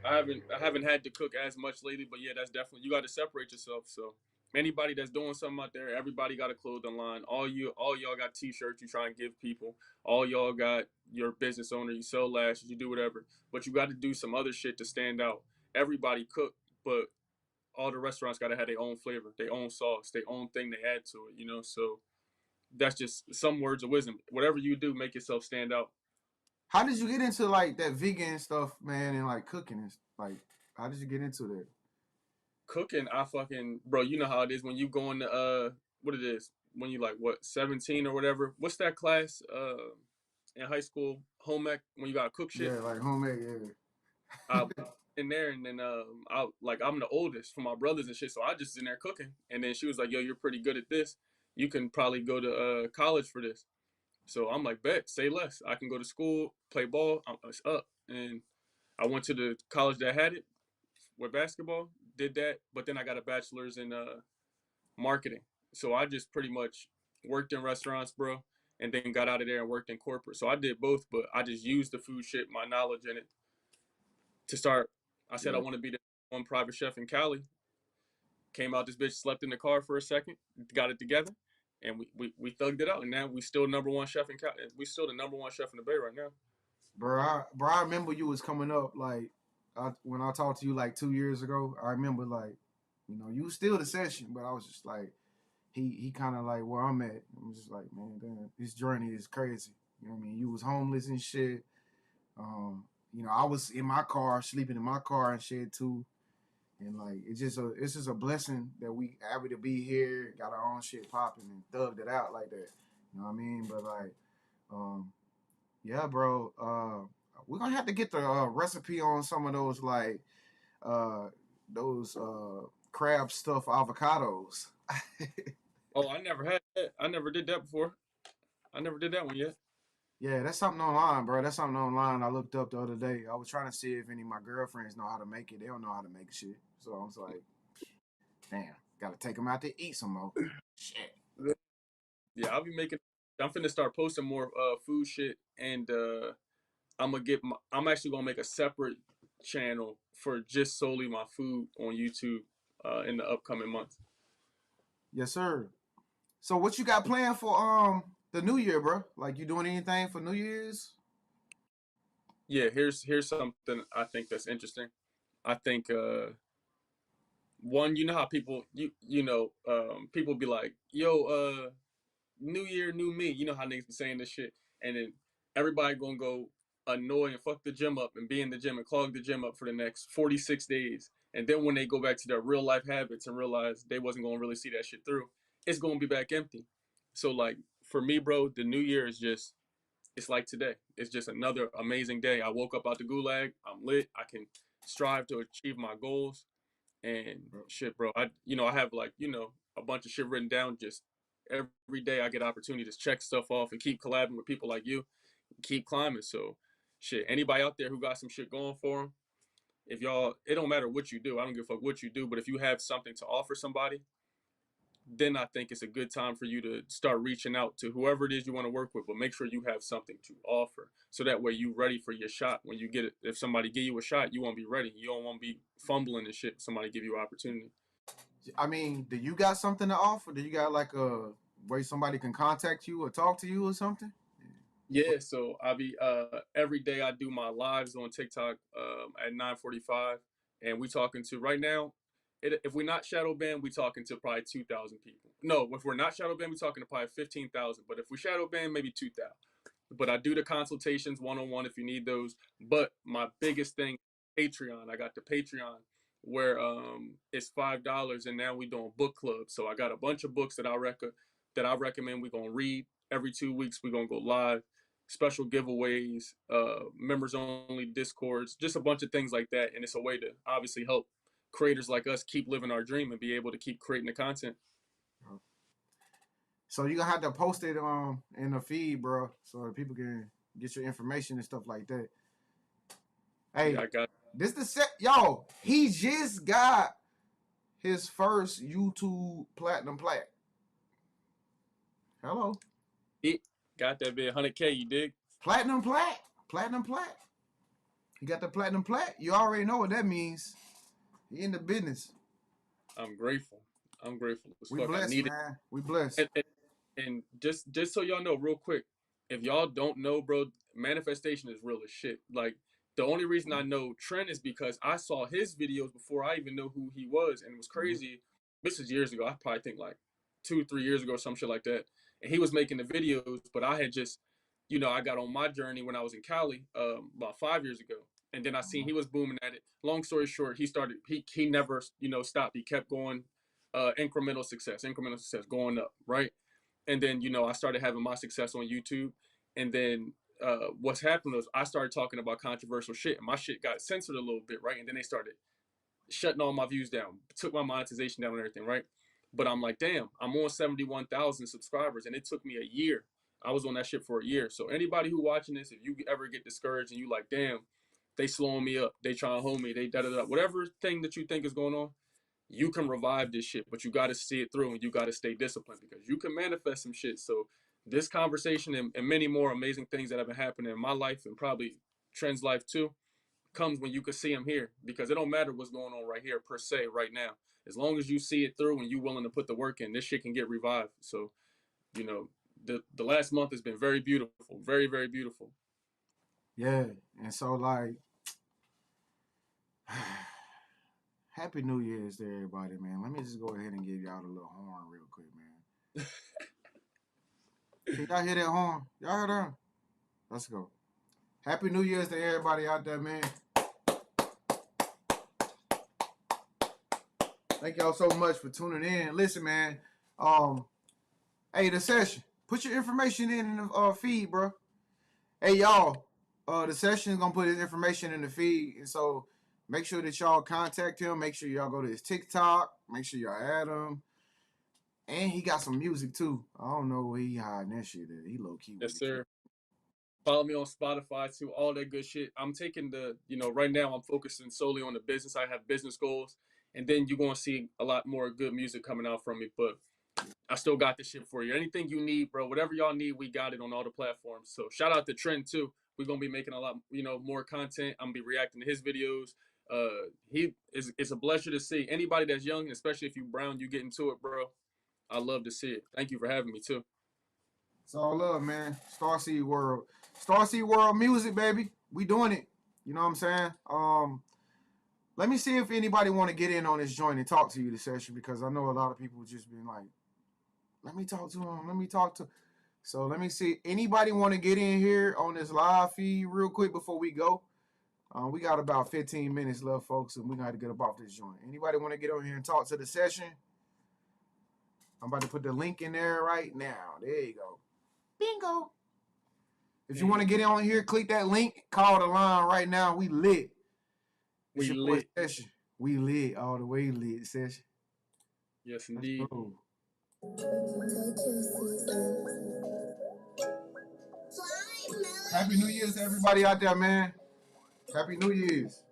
Speaker 2: I haven't had to cook as much lately, but yeah, that's definitely, you got to separate yourself. So anybody that's doing something out there, everybody got a clothing line. All y'all got t-shirts you try and give people. All y'all got your business owner, you sell lashes, you do whatever. But you got to do some other shit to stand out. Everybody cook, but all the restaurants got to have their own flavor, their own sauce, their own thing they add to it. So that's just some words of wisdom. Whatever you do, make yourself stand out.
Speaker 1: How did you get into like that vegan stuff, man, and like cooking and like? How did you get into that?
Speaker 2: Cooking, I fucking, bro, you know how it is when you go into what it is when you like, what, 17 or whatever. What's that class in high school, home ec, when you gotta cook shit?
Speaker 1: Yeah, like homemade. Yeah.
Speaker 2: I in there, and then I'm the oldest for my brothers and shit, so I just in there cooking. And then she was like, "Yo, you're pretty good at this. You can probably go to college for this." So I'm like, "Bet, say less. I can go to school, play ball. It's up." And I went to the college that had it with basketball. Did that, but then I got a bachelor's in marketing. So I just pretty much worked in restaurants, bro, and then got out of there and worked in corporate. So I did both, but I just used the food shit, my knowledge in it, to start. I said I want to be the one private chef in Cali. Came out this bitch, slept in the car for a second, got it together, and we thugged it out. And now we still number one chef in Cali. We still the number one chef in the Bay right now.
Speaker 1: Bro, I remember you was coming up like when I talked to you like 2 years ago. I remember like, you was still the session, but I was just like, he kind of like where I'm at. I'm just like, man, damn, this journey is crazy. You know what I mean? You was homeless and shit. I was in my car, sleeping in my car and shit too. And like it's just a blessing that we able to be here, got our own shit popping and thugged it out like that. You know what I mean? But like, yeah, bro. We're gonna have to get the recipe on some of those like those crab stuffed avocados.
Speaker 2: Oh, I never had that. I never did that before. I never did that one yet.
Speaker 1: Yeah, that's something online, bro. That's something online I looked up the other day. I was trying to see if any of my girlfriends know how to make it. They don't know how to make shit. So I was like, damn, gotta take them out to eat some more. Shit.
Speaker 2: Yeah, I'm finna start posting more food shit, and I'm actually gonna make a separate channel for just solely my food on YouTube in the upcoming months.
Speaker 1: Yes, sir. So what you got planned for the new year, bro? Like you doing anything for New Year's?
Speaker 2: Yeah, here's something I think that's interesting. I think one, you know how people people be like, yo, new year, new me. You know how niggas be saying this shit, and then everybody gonna go annoy and fuck the gym up and be in the gym and clog the gym up for the next 46 days. And then when they go back to their real life habits and realize they wasn't gonna really see that shit through, it's gonna be back empty. So like for me, bro, the new year is just, it's like today. It's just another amazing day. I woke up out the gulag. I'm lit. I can strive to achieve my goals. And shit, bro. I have like, a bunch of shit written down. Just every day I get opportunity to check stuff off and keep collabing with people like you, keep climbing. So shit, anybody out there who got some shit going for them, if y'all, it don't matter what you do. I don't give a fuck what you do, but if you have something to offer somebody, then I think it's a good time for you to start reaching out to whoever it is you want to work with, but make sure you have something to offer. So that way you ready for your shot. When you get it, if somebody give you a shot, you won't be ready. You don't want to be fumbling and shit. Somebody give you an opportunity.
Speaker 1: I mean, do you got something to offer? Do you got like a way somebody can contact you or talk to you or something?
Speaker 2: Yeah, so I be every day I do my lives on TikTok at 9:45, and we talking to right now. If we're not shadow banned, we talking to probably 2,000 people. No, if we're not shadow banned, we talking to probably 15,000. But if we shadow banned, maybe 2,000. But I do the consultations one on one if you need those. But my biggest thing, Patreon. I got the Patreon where it's $5, and now we doing book clubs. So I got a bunch of books that I recommend we gonna read every 2 weeks. We gonna go live, special giveaways, members only discords, just a bunch of things like that. And it's a way to obviously help creators like us keep living our dream and be able to keep creating the content.
Speaker 1: So you're gonna have to post it in the feed, bro, so that people can get your information and stuff like that. Hey,
Speaker 2: Yeah, I got
Speaker 1: this the set, yo. He just got his first YouTube platinum plaque. Hello,
Speaker 2: it. Got that bit 100K, you dig?
Speaker 1: platinum plaque, platinum plaque. He got the platinum plaque. You already know what that means. He in the business.
Speaker 2: I'm grateful. I'm grateful as
Speaker 1: We
Speaker 2: fuck. I
Speaker 1: blessed,
Speaker 2: need it.
Speaker 1: man. We blessed.
Speaker 2: And just so y'all know, real quick, if y'all don't know, bro, manifestation is real as shit. Like the only reason I know Tren is because I saw his videos before I even knew who he was, and it was crazy. This is years ago. I probably think like 2 3 years ago or some shit like that. And he was making the videos, but I had just, I got on my journey when I was in Cali about 5 years ago, and then I seen he was booming at it. Long story short, he started. He never stopped. He kept going, incremental success, going up, right? And then I started having my success on YouTube, and then what's happened was I started talking about controversial shit, and my shit got censored a little bit, right? And then they started shutting all my views down, took my monetization down and everything, right? But I'm like, damn, I'm on 71,000 subscribers, and it took me a year. I was on that shit for a year. So anybody who watching this, if you ever get discouraged and you like, damn, they slowing me up, they trying to hold me, they da da da, whatever thing that you think is going on, you can revive this shit, but you got to see it through and you got to stay disciplined because you can manifest some shit. So this conversation and many more amazing things that have been happening in my life and probably Tren's life too comes when you can see them here, because it don't matter what's going on right here per se right now. As long as you see it through and you willing to put the work in, this shit can get revived. So, the last month has been very beautiful, very, very beautiful.
Speaker 1: Yeah, and so like, Happy New Year's to everybody, man. Let me just go ahead and give y'all a little horn real quick, man. Can y'all hear that horn? Y'all heard that? Let's go. Happy New Year's to everybody out there, man. Thank y'all so much for tuning in. Listen, man. Hey, the session. Put your information in the feed, bro. Hey, y'all. The session is gonna put his information in the feed, and so make sure that y'all contact him. Make sure y'all go to his TikTok. Make sure y'all add him. And he got some music too. I don't know where he hiding that shit at. He low key.
Speaker 2: Yes, sir. Follow me on Spotify too, all that good shit. I'm taking right now I'm focusing solely on the business. I have business goals, and then you're gonna see a lot more good music coming out from me. But I still got this shit for you. Anything you need, bro, whatever y'all need, we got it on all the platforms. So shout out to Tren too. We're gonna be making a lot, more content. I'm gonna be reacting to his videos. It's a pleasure to see anybody that's young, especially if you brown, you get into it, bro. I love to see it. Thank you for having me too.
Speaker 1: It's all love, man. Starseed World. Starseed World music, baby. We doing it. You know what I'm saying? Let me see if anybody want to get in on this joint and talk to you this session, because I know a lot of people just been like, let me talk to him. Let me talk to. So let me see. Anybody want to get in here on this live feed real quick before we go? We got about 15 minutes left, folks, and we got to get up off this joint. Anybody want to get on here and talk to the session? I'm about to put the link in there right now. There you go. Bingo. If you want to get on here, click that link. Call the line right now. We lit. It's your boy Session. We lit all the way lit, Session.
Speaker 2: Yes, indeed.
Speaker 1: Happy New Year's to everybody out there, man. Happy New Year's.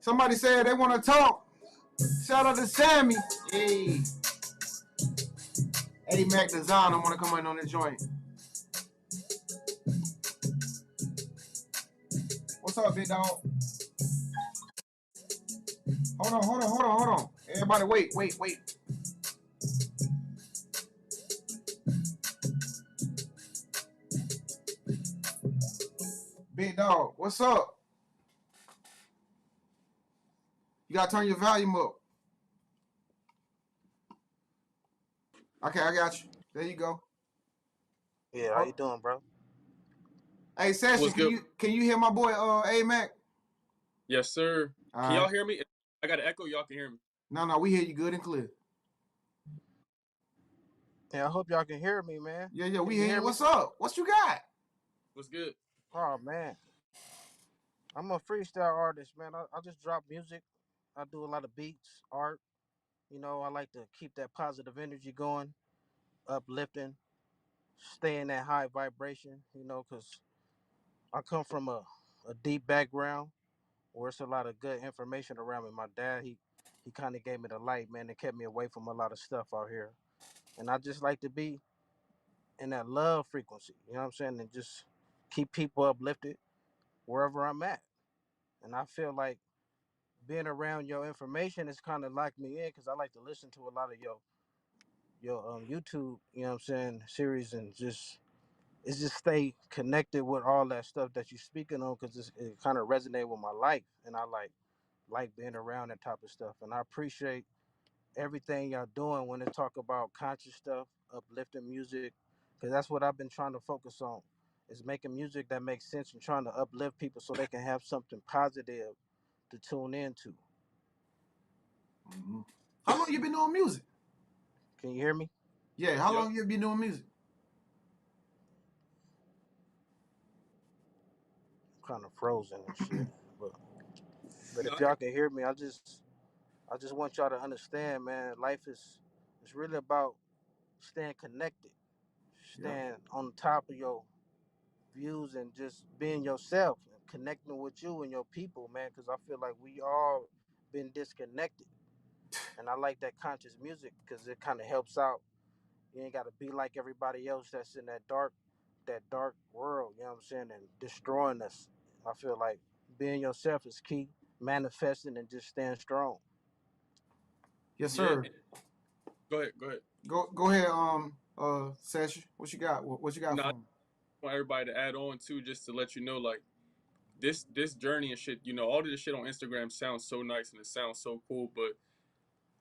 Speaker 1: Somebody said they want to talk. Shout out to Sammy. Hey. Hey, Mac Design, I want to come in on the joint. What's up, big dog? Hold on. Everybody, wait. Big dog, what's up? You gotta turn your volume up. Okay, I got you. There you go.
Speaker 4: Yeah, how you doing, bro?
Speaker 1: Hey, Session,
Speaker 2: What's good?
Speaker 1: can you hear my boy A Mac?
Speaker 2: Yes, sir.
Speaker 1: All
Speaker 2: Can
Speaker 1: right.
Speaker 2: y'all hear me? I got an echo. Y'all can hear me.
Speaker 1: No, we hear you good and clear.
Speaker 4: Yeah, I hope y'all can hear me, man.
Speaker 1: Yeah, we
Speaker 4: Can
Speaker 1: hear you.
Speaker 4: me?
Speaker 1: What's up? What you got?
Speaker 2: What's good?
Speaker 4: Oh man, I'm a freestyle artist, man. I just drop music. I do a lot of beats, art. You know, I like to keep that positive energy going, uplifting, stay in that high vibration. You know, cause I come from a deep background where it's a lot of good information around me. My dad, he kind of gave me the light, man, and kept me away from a lot of stuff out here. And I just like to be in that love frequency. You know what I'm saying? And just keep people uplifted wherever I'm at. And I feel like being around your information is kind of locked me in because I like to listen to a lot of your YouTube, you know what I'm saying, series and just stay connected with all that stuff that you're speaking on because it kind of resonate with my life and I like being around that type of stuff and I appreciate everything y'all doing when they talk about conscious stuff, uplifting music, because that's what I've been trying to focus on, is making music that makes sense and trying to uplift people so they can have something positive to tune into.
Speaker 1: Mm-hmm. How long you been doing music?
Speaker 4: Can you hear me?
Speaker 1: Yeah, how long you been doing music?
Speaker 4: I'm kind of frozen and shit, but
Speaker 2: No,
Speaker 4: if y'all can hear me, I just want y'all to understand, man. Life is it's really about staying connected, staying on top of your views and just being yourself and connecting with you and your people, man, because I feel like we all been disconnected and I like that conscious music because it kind of helps out. You ain't got to be like everybody else that's in that dark world, you know what I'm saying, and destroying us. I feel like being yourself is key, manifesting and just staying strong.
Speaker 1: Yes,
Speaker 2: yeah.
Speaker 1: sir.
Speaker 2: Go ahead.
Speaker 1: Go ahead, Session. What you got? What you got
Speaker 2: No,
Speaker 1: for
Speaker 2: I
Speaker 1: me?
Speaker 2: want everybody to add on too, just to let you know, like this journey and shit. You know, all of this shit on Instagram sounds so nice and it sounds so cool, but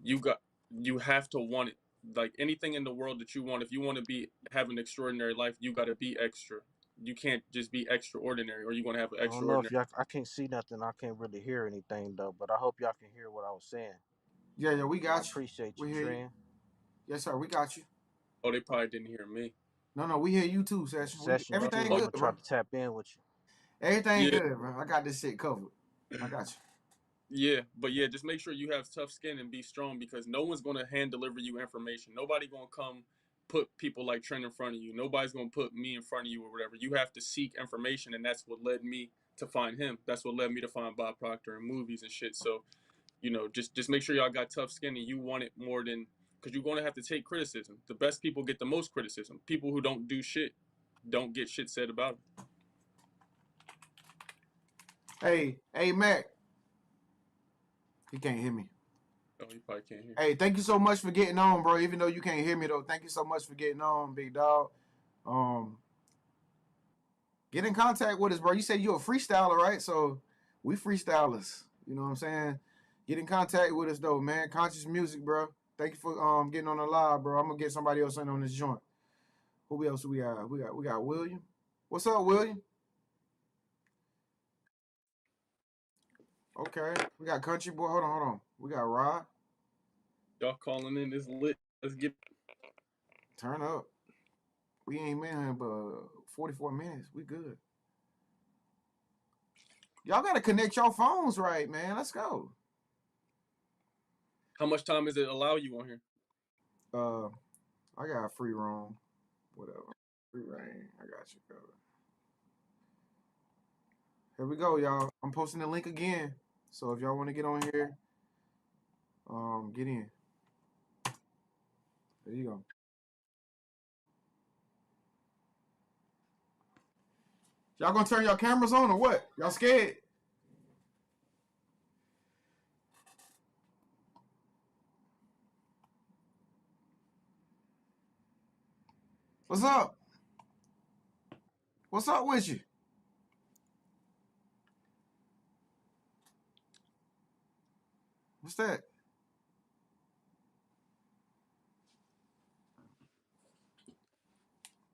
Speaker 2: you got you have to want it. Like anything in the world that you want, if you want to be have an extraordinary life, you got to be extra. You can't just be extraordinary, or you're gonna have an
Speaker 4: I don't know if
Speaker 2: extraordinary.
Speaker 4: y'all, I can't see nothing, I can't really hear anything though, but I hope y'all can hear what I was saying.
Speaker 1: Yeah, we
Speaker 4: And I
Speaker 1: got you.
Speaker 4: appreciate you,
Speaker 1: We hear you.
Speaker 4: Tren.
Speaker 1: Yes, sir. We got you.
Speaker 2: Oh, they probably didn't hear me.
Speaker 1: No, we hear you too,
Speaker 4: And
Speaker 1: Session.
Speaker 4: sessions
Speaker 1: Everything
Speaker 4: too. I'm
Speaker 2: Oh,
Speaker 1: good,
Speaker 4: gonna try
Speaker 1: bro.
Speaker 4: to tap in with you.
Speaker 1: Everything
Speaker 2: yeah,
Speaker 1: good, bro. I got this shit covered. I got you.
Speaker 2: yeah, but yeah, just make sure you have tough skin and be strong because no one's gonna hand deliver you information. Nobody gonna come put people like Trent in front of you. Nobody's gonna put me in front of you or whatever. You have to seek information, and that's what led me to find him. That's what led me to find Bob Proctor and movies and shit. So just make sure y'all got tough skin and you want it more than because you're gonna have to take criticism. The best people get the most criticism. People who don't do shit don't get shit said about them.
Speaker 1: Hey, Mac. He can't hear me.
Speaker 2: Oh, you probably can't hear.
Speaker 1: Hey, thank you so much for getting on, bro. Even though you can't hear me though, thank you so much for getting on, big dog. Um, get in contact with us, bro. You said you're a freestyler, right? So we freestylers. You know what I'm saying? Get in contact with us though, man. Conscious music, bro. Thank you for getting on the live, bro. I'm gonna get somebody else in on this joint. Who else we got? We got William. What's up, William? Okay. We got Country Boy. Hold on. We got Rod.
Speaker 2: Y'all calling in this lit. Let's get.
Speaker 1: Turn up. We ain't been here but 44 minutes. We good. Y'all gotta connect your phones right, man. Let's go.
Speaker 2: How much time does it allow you on here?
Speaker 1: Uh, I got free roam. Whatever. Free reign. I got you covered. Here we go, y'all. I'm posting the link again. So if y'all want to get on here, get in. There you go. Y'all gonna turn your cameras on or what? Y'all scared? What's up? What's up with you? What's that?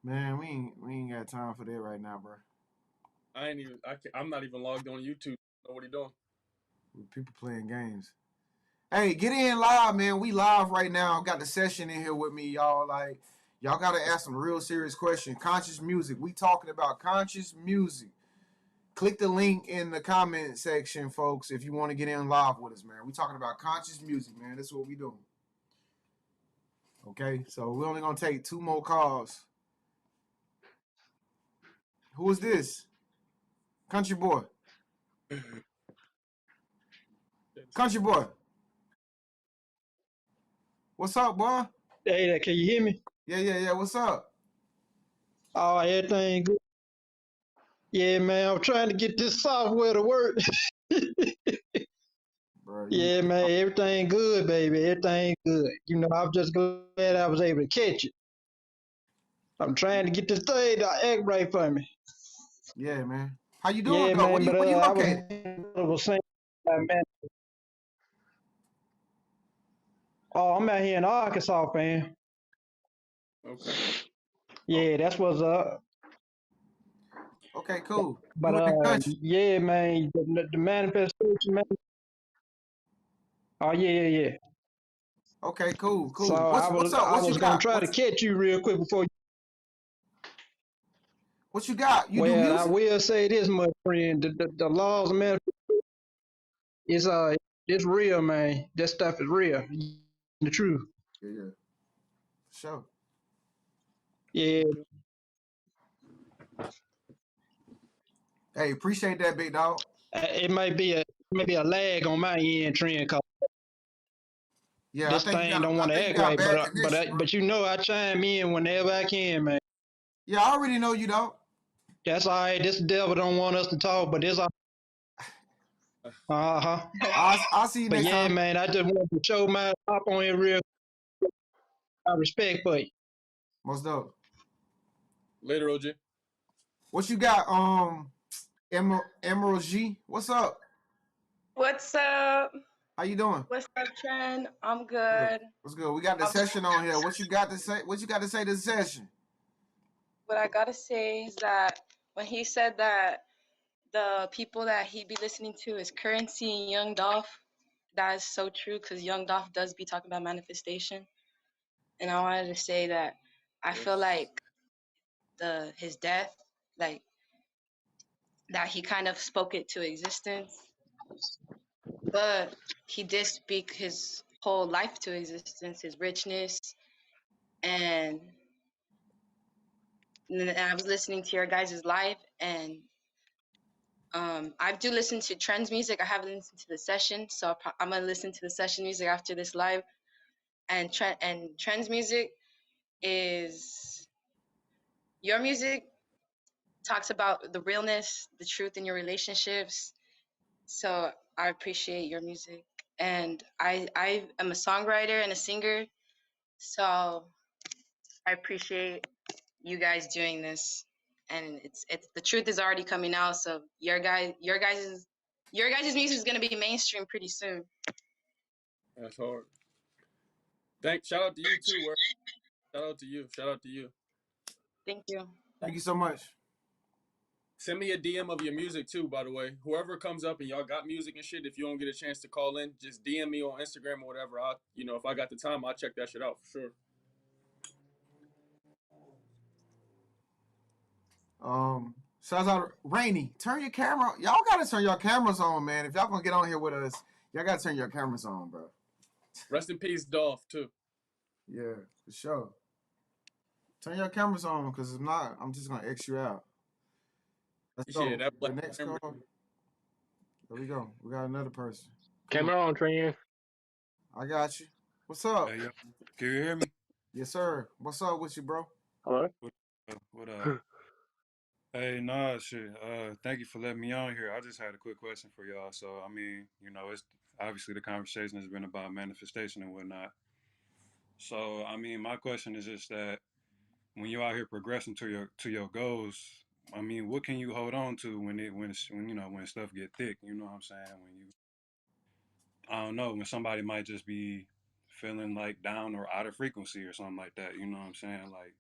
Speaker 1: Man, we ain't got time for that right now, bro.
Speaker 2: I'm not even logged on YouTube. I know what he doing.
Speaker 1: People playing games. Hey, get in live, man. We live right now. Got the session in here with me, y'all. Like, y'all gotta ask some real serious questions. Conscious music. We talking about conscious music. Click the link in the comment section, folks, if you want to get in live with us, man. We talking about conscious music, man. That's what we doing. Okay, so we're only gonna take 2 more calls. Who is this? Country boy. Country boy. What's up, boy?
Speaker 5: Hey, can you hear me?
Speaker 1: Yeah. What's up?
Speaker 5: Oh, everything good. Yeah, man, I'm trying to get this software to work.
Speaker 1: Bro,
Speaker 5: Yeah, man, everything good, baby. Everything good. I'm just glad I was able to catch it. I'm trying to get this thing to act right for me.
Speaker 1: yeah, man. How you doing
Speaker 5: Yeah,
Speaker 1: though?
Speaker 5: man, but
Speaker 1: Where you
Speaker 5: I
Speaker 1: located?
Speaker 5: was saying, man, oh, I'm out here in Arkansas, man.
Speaker 2: Okay.
Speaker 5: Yeah, that's what's up.
Speaker 1: Okay, cool.
Speaker 5: But
Speaker 1: You in the country?
Speaker 5: yeah, man, the manifestation, man. Oh, yeah.
Speaker 1: Okay, cool.
Speaker 5: So
Speaker 1: What's up?
Speaker 5: I
Speaker 1: What you
Speaker 5: was gonna
Speaker 1: got?
Speaker 5: try to catch you real quick before.
Speaker 1: What you got? You do
Speaker 5: Well, I
Speaker 1: music?
Speaker 5: will say this, my friend: the laws of manifestation is it's real, man. That stuff is real. The truth.
Speaker 1: Yeah. For sure.
Speaker 5: Yeah,
Speaker 1: Hey, appreciate that, big dog.
Speaker 5: it might be a lag on my end, Tren, cause
Speaker 1: Yeah,
Speaker 5: this thing don't
Speaker 1: I
Speaker 5: want to
Speaker 1: think you
Speaker 5: act
Speaker 1: got
Speaker 5: right.
Speaker 1: bad connection, bro.
Speaker 5: But I chime in whenever I can, man.
Speaker 1: Yeah, I already know you, dog.
Speaker 5: That's all right. This devil don't want us to talk, but it's all. Uh-huh.
Speaker 1: I'll see you
Speaker 5: But
Speaker 1: next
Speaker 5: yeah,
Speaker 1: time.
Speaker 5: man, I just want to show my hop on here real respect for you.
Speaker 1: Most dope.
Speaker 2: Later, OJ.
Speaker 1: What you got? Emerald G. What's up?
Speaker 6: What's up?
Speaker 1: How you doing?
Speaker 6: What's up, Tren? I'm
Speaker 1: Good.
Speaker 6: good.
Speaker 1: What's good? We got the session on here. What you got to say? What you got to say to the session?
Speaker 6: What I gotta say is that when he said that the people that he be listening to is Currency and Young Dolph, that is so true because Young Dolph does be talking about manifestation. And I wanted to say that I feel like his death, like that he kind of spoke it to existence, but he did speak his whole life to existence, his richness, and I was listening to your guys' live, and I do listen to Trend's music. I haven't listened to the session, so I'm gonna listen to the session music after this live. And Trend's music is your music talks about the realness, the truth in your relationships. So I appreciate your music, and I am a songwriter and a singer, so I appreciate you guys doing this. And it's the truth is already coming out, so your guys' music is gonna be mainstream pretty soon.
Speaker 2: That's hard. Shout out to you too. Shout out to you. Shout out to you.
Speaker 6: Thank you.
Speaker 1: Thank you so much.
Speaker 2: Send me a DM of your music too, by the way. Whoever comes up and y'all got music and shit, if you don't get a chance to call in, just DM me on Instagram or whatever. If I got the time, I'll check that shit out for sure.
Speaker 1: Shouts out Rainy. Turn your camera. Y'all gotta turn your cameras on, man. If y'all gonna get on here with us, y'all gotta turn your cameras on, bro.
Speaker 2: Rest in peace, Dolph, too.
Speaker 1: Yeah, for sure. Turn your cameras on, because if not, I'm just gonna X you out. Let's
Speaker 2: Yeah,
Speaker 1: go.
Speaker 2: that
Speaker 1: The
Speaker 2: black
Speaker 1: next
Speaker 2: memory.
Speaker 1: call. There we go. We got another person. Come on.
Speaker 2: Camera on, Tren.
Speaker 1: I got you. What's up?
Speaker 7: Hey, yo, can you hear me?
Speaker 1: Yes, sir. What's up with you, bro?
Speaker 2: Hello.
Speaker 7: What up? Hey, nah, shit. Thank you for letting me on here. I just had a quick question for y'all. So, I mean, it's obviously the conversation has been about manifestation and whatnot. So, I mean, my question is just that when you're out here progressing to your goals, I mean, what can you hold on to when stuff get thick? You know what I'm saying? I don't know, when somebody might just be feeling like down or out of frequency or something like that. You know what I'm saying? Like,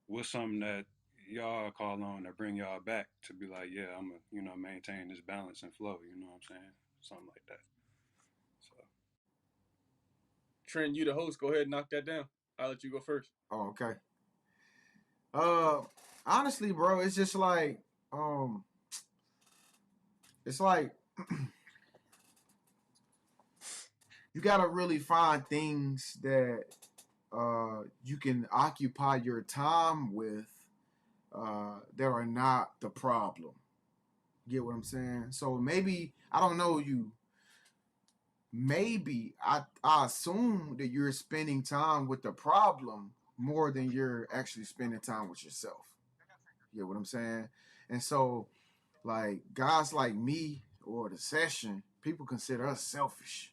Speaker 7: what's something that y'all call on to bring y'all back to be like, yeah, I'm gonna, maintain this balance and flow. You know what I'm saying? Something like that. So
Speaker 2: Tren, you the host. Go ahead and knock that down. I'll let you go first.
Speaker 1: Oh, okay. Uh, honestly, bro, it's just like, um, it's like you gotta really find things that you can occupy your time with that are not the problem. Get what I'm saying? So maybe I don't know you. Maybe I assume that you're spending time with the problem more than you're actually spending time with yourself. You get what I'm saying? And so like guys like me or the session, people consider us selfish.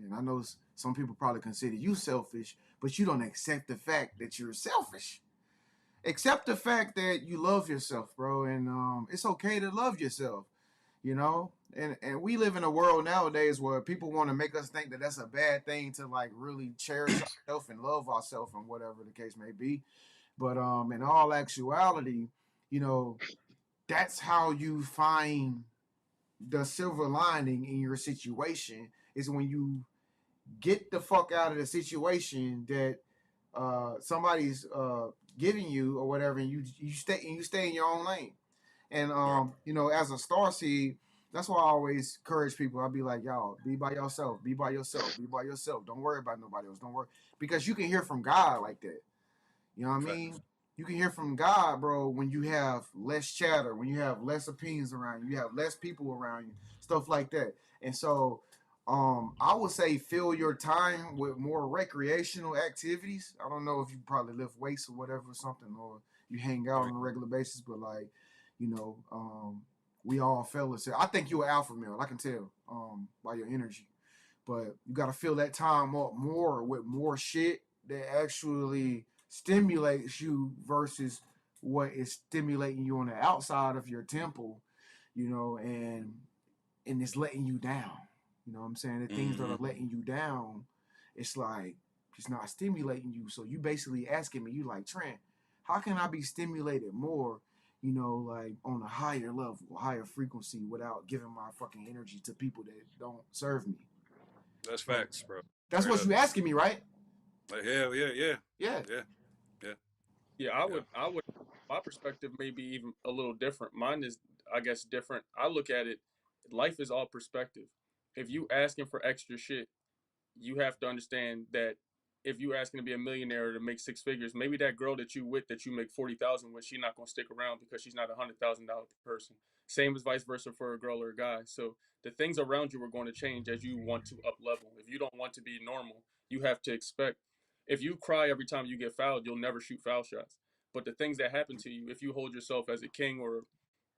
Speaker 1: And I know some people probably consider you selfish, but you don't accept the fact that you're selfish. Accept the fact that you love yourself, bro, and it's okay to love yourself, you know. And we live in a world nowadays where people want to make us think that that's a bad thing to like really cherish ourselves and love ourselves and whatever the case may be. But in all actuality, you know, that's how you find the silver lining in your situation is when you get the fuck out of the situation that somebody's giving you or whatever, and you stay in your own lane. And as a star seed, that's why I always encourage people. I'll be like, y'all, be by yourself, be by yourself, be by yourself. Don't worry about nobody else. Don't worry, because you can hear from God like that. You know what I mean? You can hear from God, bro, when you have less chatter, when you have less opinions around you, you have less people around you, stuff like that. And so, I would say fill your time with more recreational activities. I don't know if you probably lift weights or whatever or something, or you hang out on a regular basis, but like, we all fellas here. I think you're an alpha male. I can tell by your energy. But you got to fill that time up more with more shit that actually stimulates you versus what is stimulating you on the outside of your temple, and it's letting you down. You know what I'm saying? The things that are letting you down, it's like it's not stimulating you. So you basically asking me, you like, Trent, how can I be stimulated more, like on a higher level, higher frequency without giving my fucking energy to people that don't serve me?
Speaker 7: that's facts, bro.
Speaker 1: That's what you asking me, right?
Speaker 7: Like, hell yeah, yeah,
Speaker 1: Yeah.
Speaker 7: yeah, yeah.
Speaker 2: Yeah, I would. My perspective may be even a little different. Mine is, I guess, different. I look at it. Life is all perspective. If you asking for extra shit, you have to understand that if you asking to be a millionaire or to make six figures, maybe that girl that you with that you make 40,000 with, she's not gonna stick around because she's not $100,000 person. Same as vice versa for a girl or a guy. So the things around you are going to change as you want to up level. If you don't want to be normal, you have to expect. If you cry every time you get fouled, you'll never shoot foul shots. But the things that happen to you, if you hold yourself as a king or a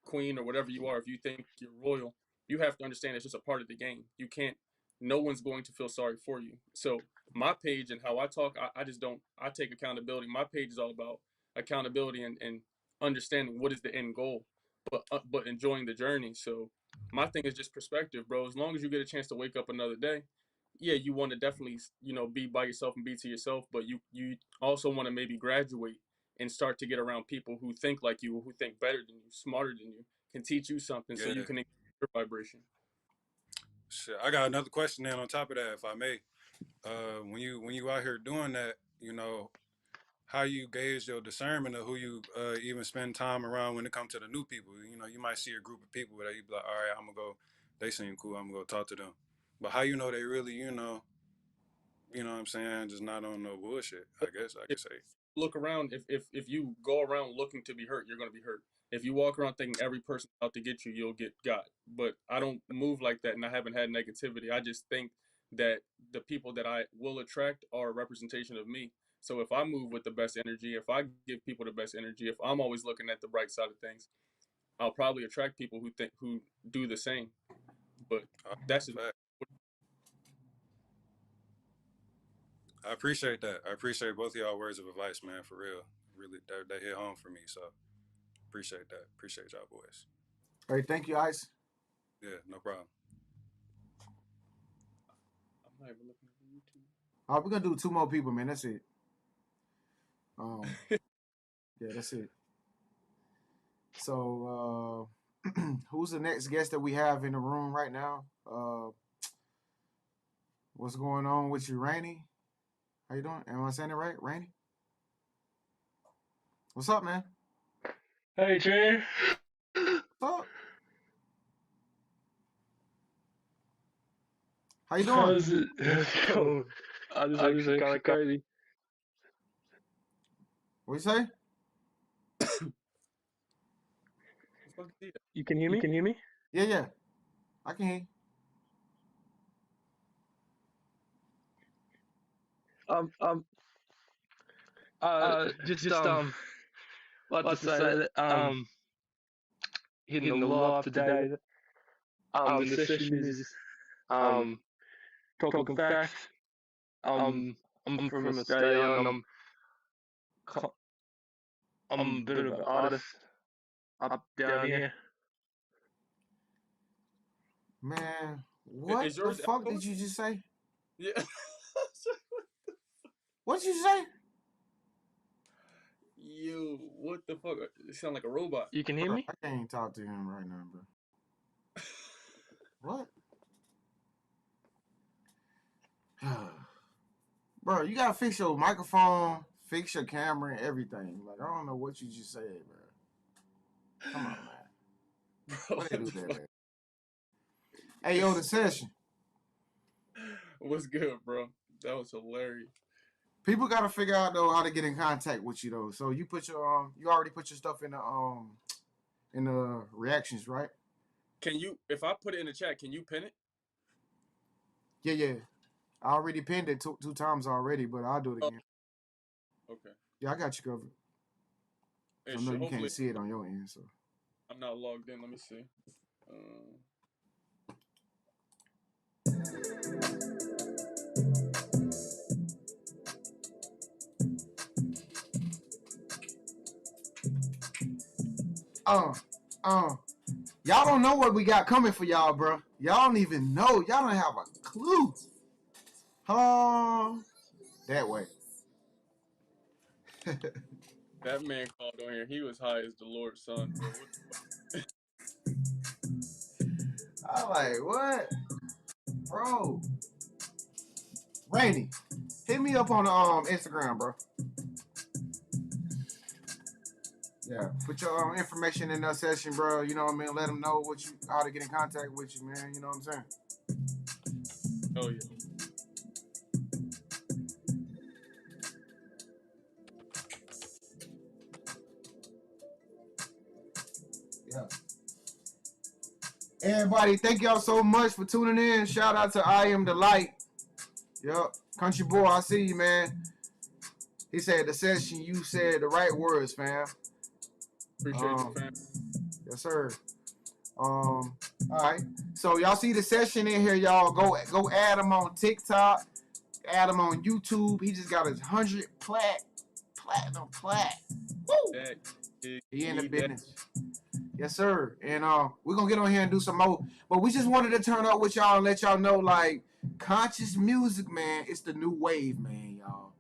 Speaker 2: queen or whatever you are, if you think you're royal, you have to understand it's just a part of the game. You can't. No one's going to feel sorry for you. So my page and how I talk, I just don't. I take accountability. My page is all about accountability and understanding what is the end goal, but enjoying the journey. So my thing is just perspective, bro. As long as you get a chance to wake up another day, yeah, you want to definitely be by yourself and be to yourself, but you also want to maybe graduate and start to get around people who think like you, who think better than you, smarter than you, can teach you something so you can increase your vibration.
Speaker 7: Shit, I got another question then on top of that, if I may. When you out here doing that, how you gauge your discernment of who you even spend time around when it comes to the new people. You might see a group of people that you be like, all right, I'm gonna go. They seem cool. I'm gonna go talk to them. But how you know they really, you know what I'm saying, just not on no bullshit. I guess I
Speaker 2: If
Speaker 7: could say.
Speaker 2: look around, if you go around looking to be hurt, you're gonna be hurt. If you walk around thinking every person's out to get you, you'll get got. But I don't move like that, and I haven't had negativity. I just think that the people that I will attract are a representation of me. So if I move with the best energy, if I give people the best energy, if I'm always looking at the bright side of things, I'll probably attract people who do the same. But that's just,
Speaker 7: Fact. I appreciate that. I appreciate both of y'all words of advice, man. For real, really, they hit home for me. So appreciate that. Appreciate y'all boys.
Speaker 1: Hey, thank you, Ice.
Speaker 7: Yeah, no problem.
Speaker 2: I'm not even looking at YouTube.
Speaker 1: All right, we're gonna do 2 more people, man. That's it. Yeah, that's it. So, who's the next guest that we have in the room right now? What's going on with you, Rainy? How you doing? Am I saying it right, Rainy? What's up, man?
Speaker 8: Hey, Tren.
Speaker 1: What's up? How you doing?
Speaker 8: How's it? Cool. I just actually kind of crazy.
Speaker 1: What you say?
Speaker 8: You can hear me?
Speaker 1: Yeah, I can hear you.
Speaker 8: Just like to say that hitting a lot today. The session is talking facts. I'm from Australia and I'm a bit of an artist up down here.
Speaker 1: Man, what
Speaker 2: Is
Speaker 1: the
Speaker 2: yours
Speaker 1: fuck
Speaker 2: echoing?
Speaker 1: did you just say?
Speaker 2: Yeah.
Speaker 1: What did you say?
Speaker 2: You, what the fuck? You sound like a robot.
Speaker 8: You can hear
Speaker 1: Bro,
Speaker 8: me?
Speaker 1: I can't talk to him right now, bro. What? Bro, you gotta fix your microphone, fix your camera, and everything. Like, I don't know what you just said, bro. Come on, man.
Speaker 2: Bro,
Speaker 1: What they do
Speaker 2: what the
Speaker 1: that,
Speaker 2: fuck?
Speaker 1: man? Hey, yo, the session.
Speaker 2: What's good, bro? That was hilarious.
Speaker 1: People gotta figure out though how to get in contact with you though. So you put your you already put your stuff in the reactions, right?
Speaker 2: Can you, if I put it in the chat, can you pin it?
Speaker 1: Yeah. I already pinned it two times already, but I'll do it again.
Speaker 2: Okay.
Speaker 1: Yeah, I got you covered. So I know you can't see it on your end, so.
Speaker 2: I'm not logged in. Let me see.
Speaker 1: Y'all don't know what we got coming for y'all, bro. Y'all don't even know. Y'all don't have a clue. That way.
Speaker 2: That man called on here. He was high as the Lord's son, bro. What
Speaker 1: I'm like, what? Bro. Rainy, hit me up on Instagram, bro. Yeah, put your information in that session, bro. You know what I mean? Let them know how to get in contact with you, man. You know what I'm saying?
Speaker 2: Oh yeah.
Speaker 1: Yeah. Everybody, thank y'all so much for tuning in. Shout out to I Am the Light. Yup. Country boy, I see you, man. He said the session, you said the right words, fam.
Speaker 2: Appreciate you, fam.
Speaker 1: Yes, sir. All right. So y'all see the session in here, y'all. Go add him on TikTok. Add him on YouTube. He just got his 100 platinum plat. Woo! He in the business. Yes, sir. And we're gonna get on here and do some more. But we just wanted to turn up with y'all and let y'all know, like, conscious music, man, it's the new wave, man, y'all.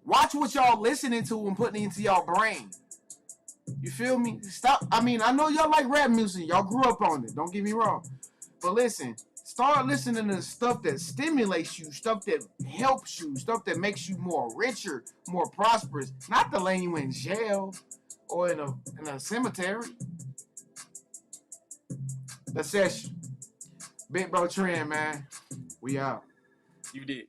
Speaker 1: Watch what y'all listening to and putting into y'all brain. You feel me? Stop. I mean, I know y'all like rap music. Y'all grew up on it. Don't get me wrong. But listen, start listening to stuff that stimulates you, stuff that helps you, stuff that makes you more richer, more prosperous. Not to lay you in jail or in a cemetery. The session. Big Bro Tren, man. We out.
Speaker 2: You did.